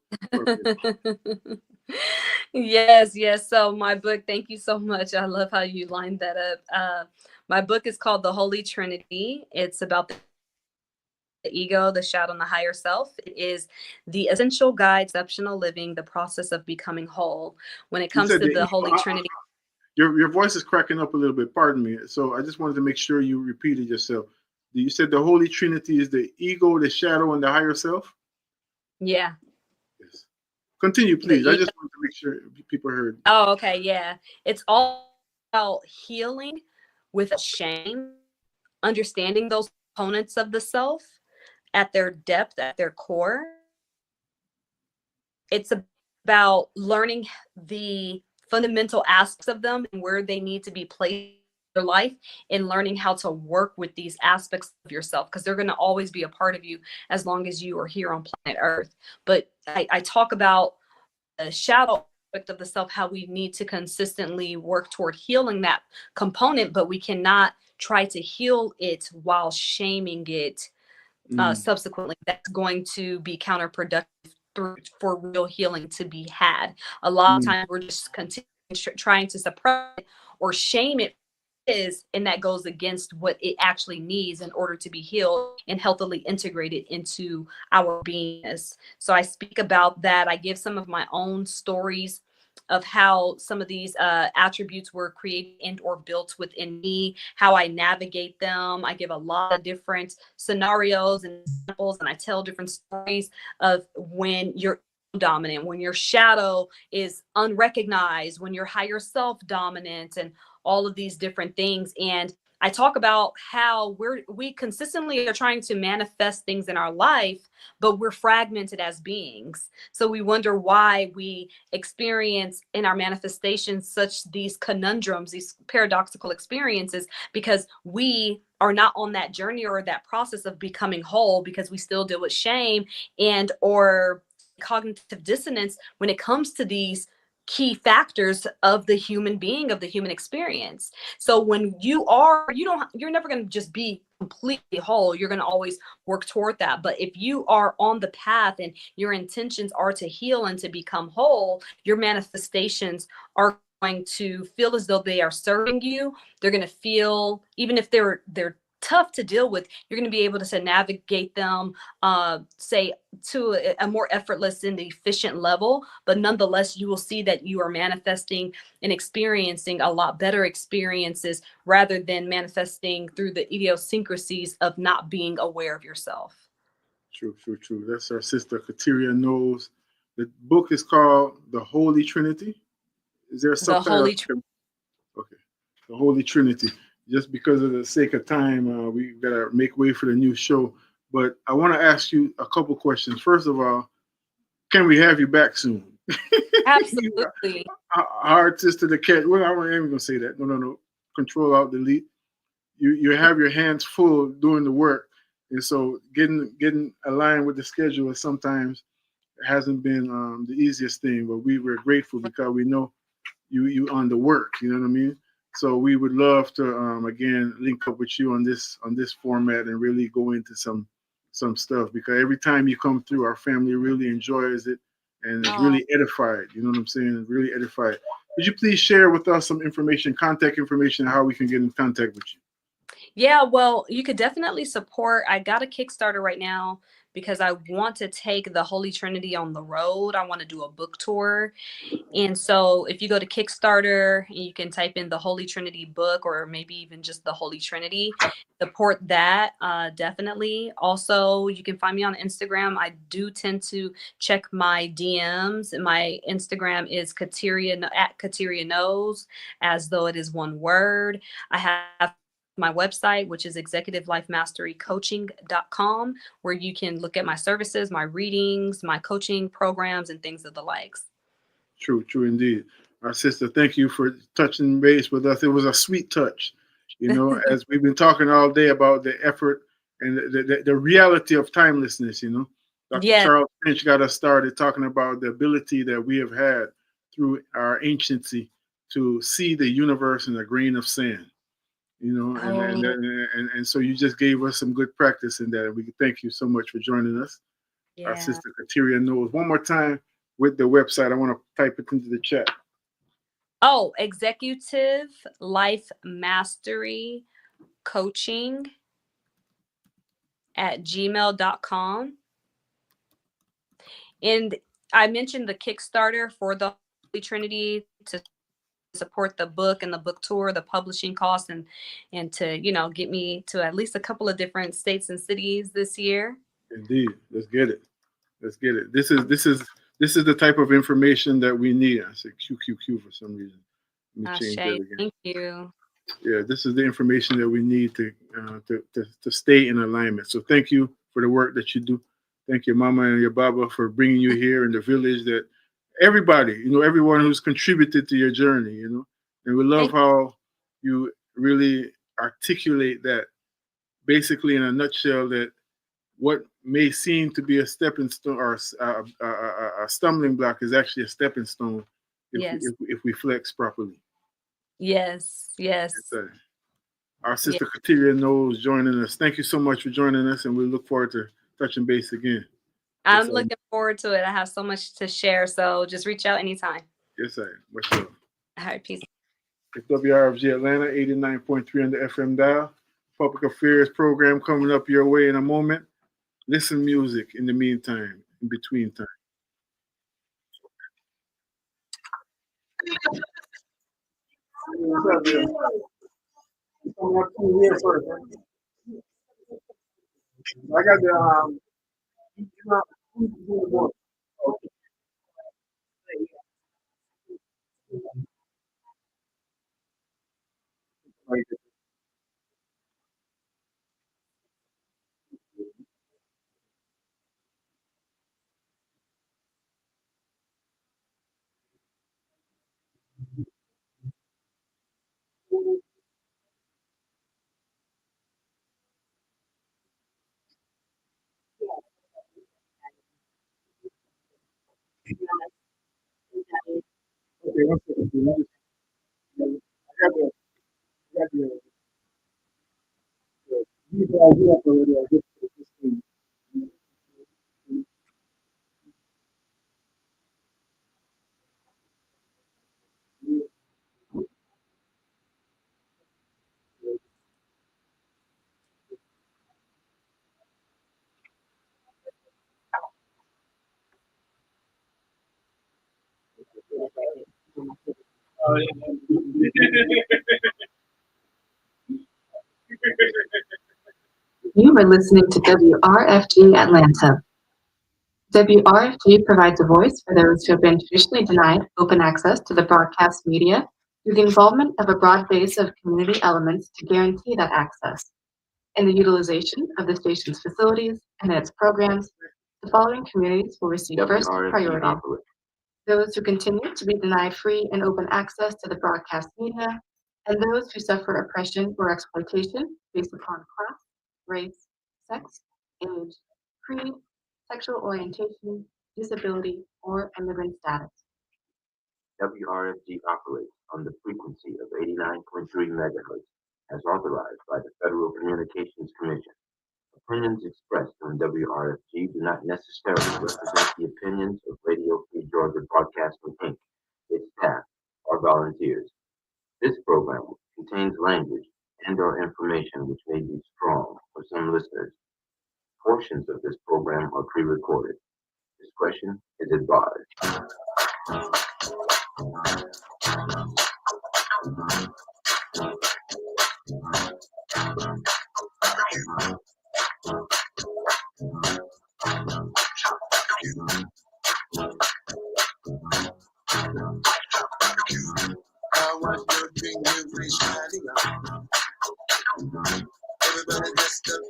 Speaker 10: Yes. So my book, thank you so much. I love how you lined that up. My book is called The Holy Trinity. It's about the ego, the shadow, and the higher self. It is the essential guide to exceptional living, the process of becoming whole. When it comes to the Holy Trinity.
Speaker 5: Your voice is cracking up a little bit. Pardon me. So I just wanted to make sure you repeated yourself. You said the Holy Trinity is the ego, the shadow, and the higher self?
Speaker 10: Yeah.
Speaker 5: Yes. Continue, please. I just wanted to make sure people heard.
Speaker 10: Oh, okay. Yeah. It's all about healing with shame, understanding those components of the self at their depth, at their core. It's about learning the fundamental aspects of them and where they need to be placed in their life, and learning how to work with these aspects of yourself, because they're going to always be a part of you as long as you are here on planet Earth. But I talk about the shadow aspect of the self, how we need to consistently work toward healing that component, but we cannot try to heal it while shaming it subsequently. That's going to be counterproductive for real healing to be had. A lot of times we're just trying to suppress it or shame it, and that goes against what it actually needs in order to be healed and healthily integrated into our beingness. So I speak about that. I give some of my own stories of how some of these attributes were created and or built within me, how I navigate them. I give a lot of different scenarios and examples, and I tell different stories of when you're dominant, when your shadow is unrecognized, when your higher self dominant, and all of these different things. And I talk about how we consistently are trying to manifest things in our life, but we're fragmented as beings. So we wonder why we experience in our manifestations such these conundrums, these paradoxical experiences, because we are not on that journey or that process of becoming whole, because we still deal with shame and or cognitive dissonance when it comes to these key factors of the human being, of the human experience. So when you're never going to just be completely whole. You're going to always work toward that. But if you are on the path and your intentions are to heal and to become whole, your manifestations are going to feel as though they are serving you. They're going to feel, even if they're tough to deal with, you're going to be able to navigate them, say, to a more effortless and efficient level. But nonetheless, you will see that you are manifesting and experiencing a lot better experiences rather than manifesting through the idiosyncrasies of not being aware of yourself.
Speaker 5: True, true, true. That's our sister Kateria knows. The book is called The Holy Trinity. Is there a
Speaker 10: The
Speaker 5: subtitle?
Speaker 10: Holy
Speaker 5: Okay, The Holy Trinity. Just because of the sake of time, we gotta make way for the new show. But I want to ask you a couple questions. First of all, can we have you back soon?
Speaker 10: Absolutely.
Speaker 5: Hard sister to catch. Well, I'm not even gonna say that. No, no, no. Control Alt Delete. You have your hands full doing the work, and so getting aligned with the schedule sometimes hasn't been the easiest thing. But we were grateful because we know you on the work. You know what I mean? So we would love to again link up with you on this format and really go into some stuff, because every time you come through, our family really enjoys it and is really edified. You know what I'm saying? Really edified. Could you please share with us some information, contact information, how we can get in contact with you?
Speaker 10: Yeah, well, you could definitely support. I got a Kickstarter right now because I want to take the Holy Trinity on the road. I want to do a book tour. And so if you go to Kickstarter, you can type in the Holy Trinity book, or maybe even just the Holy Trinity, support that definitely. Also, you can find me on Instagram. I do tend to check my DMs. My Instagram is Kateria at Kateria Knows, as though it is one word. I have my website, which is executivelifemasterycoaching.com, where you can look at my services, my readings, my coaching programs, and things of the likes.
Speaker 5: True, true indeed. Our sister, thank you for touching base with us. It was a sweet touch, as we've been talking all day about the effort and the reality of timelessness. Dr.
Speaker 10: Yes.
Speaker 5: Charles Finch got us started talking about the ability that we have had through our anciency to see the universe in a grain of sand. And so you just gave us some good practice in that. And we thank you so much for joining us.
Speaker 10: Yeah.
Speaker 5: Our sister Kateria knows. One more time with the website. I want to type it into the chat.
Speaker 10: Oh, Executive Life Mastery Coaching at gmail.com. And I mentioned the Kickstarter for the Holy Trinity to support the book and the book tour, the publishing costs, and to get me to at least a couple of different states and cities this year.
Speaker 5: Indeed, let's get it. Let's get it. This is the type of information that we need. I said QQQ for some reason. Let me change that again.
Speaker 10: Thank you.
Speaker 5: Yeah, this is the information that we need to stay in alignment. So thank you for the work that you do. Thank your mama and your baba for bringing you here in the village. That everybody, everyone who's contributed to your journey, and we love how you really articulate that. Basically, in a nutshell, that what may seem to be a stepping stone or a stumbling block is actually a stepping stone if we flex properly.
Speaker 10: Yes.
Speaker 5: Our sister Kateria knows joining us. Thank you so much for joining us, and we look forward to touching base again.
Speaker 10: I'm looking forward to it. I have so much to share, so just reach out anytime.
Speaker 5: Yes, sir. Much love.
Speaker 10: All right, peace.
Speaker 5: It's WRFG Atlanta, 89.3 on the FM dial. Public Affairs program coming up your way in a moment. Listen music in the meantime, in between time. I got the
Speaker 11: You are listening to WRFG Atlanta. WRFG provides a voice for those who have been traditionally denied open access to the broadcast media through the involvement of a broad base of community elements to guarantee that access. In the utilization of the station's facilities and its programs, the following communities will receive first priority. Those who continue to be denied free and open access to the broadcast media, and those who suffer oppression or exploitation based upon class, race, sex, age, creed, sexual orientation, disability, or immigrant status.
Speaker 12: WRFG operates on the frequency of 89.3 megahertz as authorized by the Federal Communications Commission. Opinions expressed on WRFG do not necessarily represent the opinions of Radio Free Georgia Broadcasting Inc., its staff, or volunteers. This program contains language and/or information which may be strong for some listeners. Portions of this program are pre-recorded. Discretion is advised.
Speaker 1: I watch your fingers be shining up. Everybody dressed up.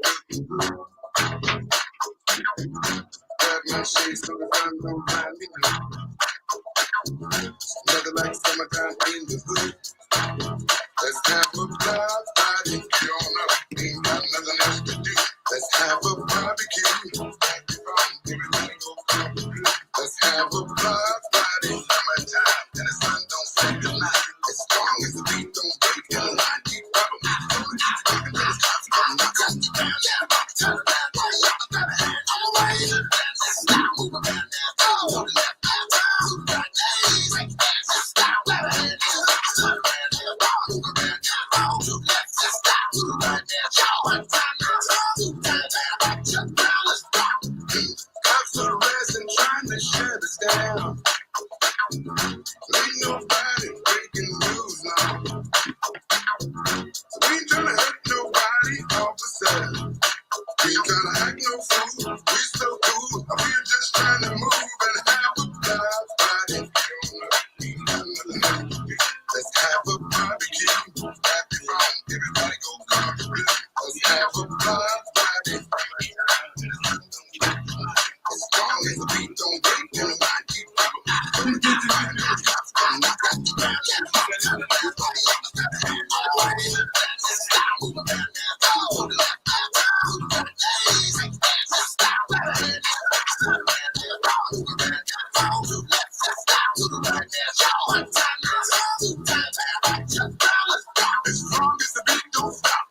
Speaker 1: Grab my shades so the sun don't blind me now. Nothing like summertime in the hood. Let's have a block party. You don't know, ain't got nothing else to do. Let's have a barbecue. Everybody go come through. Let's have a block party. Summertime and the sun don't set the night. As strong as the beat don't break and the line keep popping. Cops are arresting, trying to shut us down. Ain't nobody breaking rules now. We ain't trying to hurt nobody, officer. We ain't trying to act no fool. We so cool. We're just trying to move and have a block party. Ain't got nothing else to do. Let's have a barbecue. Happy fun. Everybody go come through. Let's have a block party. As strong as the beat don't break and the mind keep popping. As long as the beat don't stop,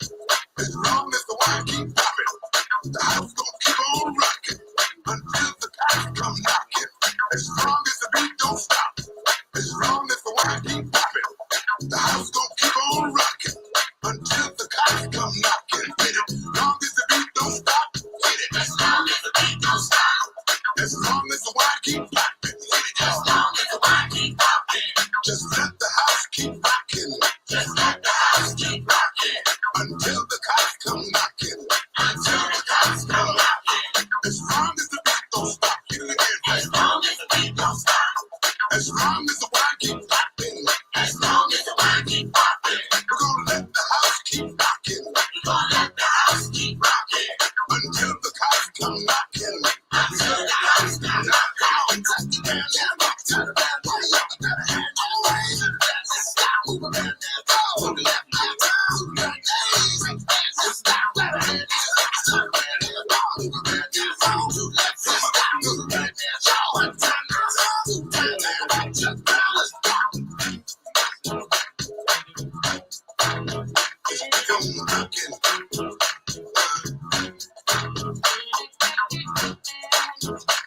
Speaker 1: as long as the wine keep popping, the house gon' keep on rocking until the cops come knocking. As long as the beat don't stop, as long as the wine keep popping, the house gon' keep on rocking until the cops come knocking. Hit it. As long as the beat don't stop, hit it. As long as the beat don't stop, as long as the wine keep popping, hit it. As long as the wine keep popping, just let the house keep rocking. Just let the house keep rocking until the cops come knocking. Until the cops come knocking. As long as the beat don't stop, hit it again. As long as the beat don't stop, as long as the wine keep popping, as long as the wine keep popping, we're gonna let the house keep rocking. We're gonna let the house keep rocking until the cops come knocking. Until the cops come knocking.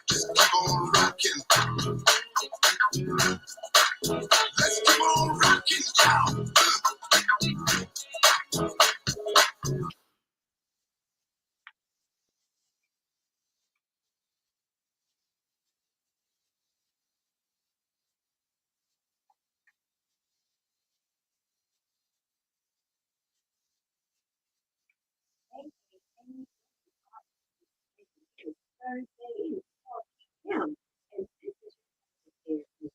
Speaker 1: Just keep on rocking. Let's keep on rocking, y'all.
Speaker 13: Thursday for him. And this is here with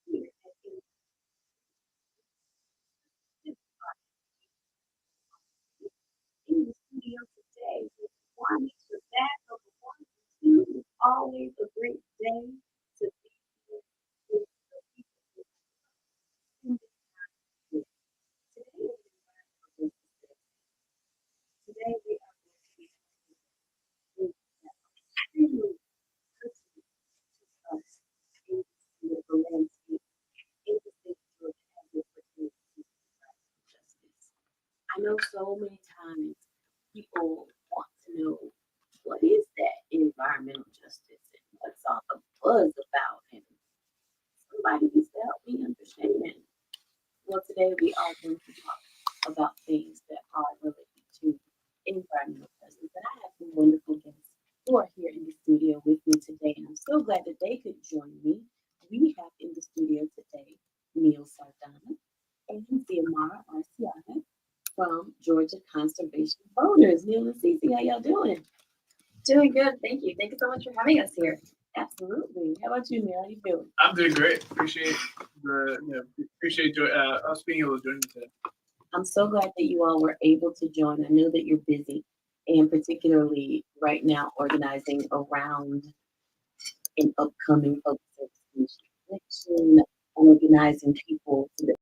Speaker 13: here in the studio today with one to back of one to two. It's always a great day to be here with the people in this time. Today we are going to be extremely personal to us in the landscape in the state of Georgia as it pertains to justice. I know so many times people want to know what is that environmental justice and what's all the buzz about, and somebody needs to help me understand. Well, today we are going to talk about things that are related to environmental justice. And I have some wonderful guests who are here in the studio with me today, and I'm so glad that they could join me. We have in the studio today Neil Sardana and Ziamara Arciana from Georgia Conservation Voters. Neil and Cece, how y'all doing? Doing good, thank you. Thank you so much for having us here. Absolutely. How about you, Neil? How you doing?
Speaker 14: I'm doing great. Appreciate us being able to join you today.
Speaker 13: I'm so glad that you all were able to join. I know that you're busy, and particularly right now organizing around an upcoming public service commission election, organizing people so that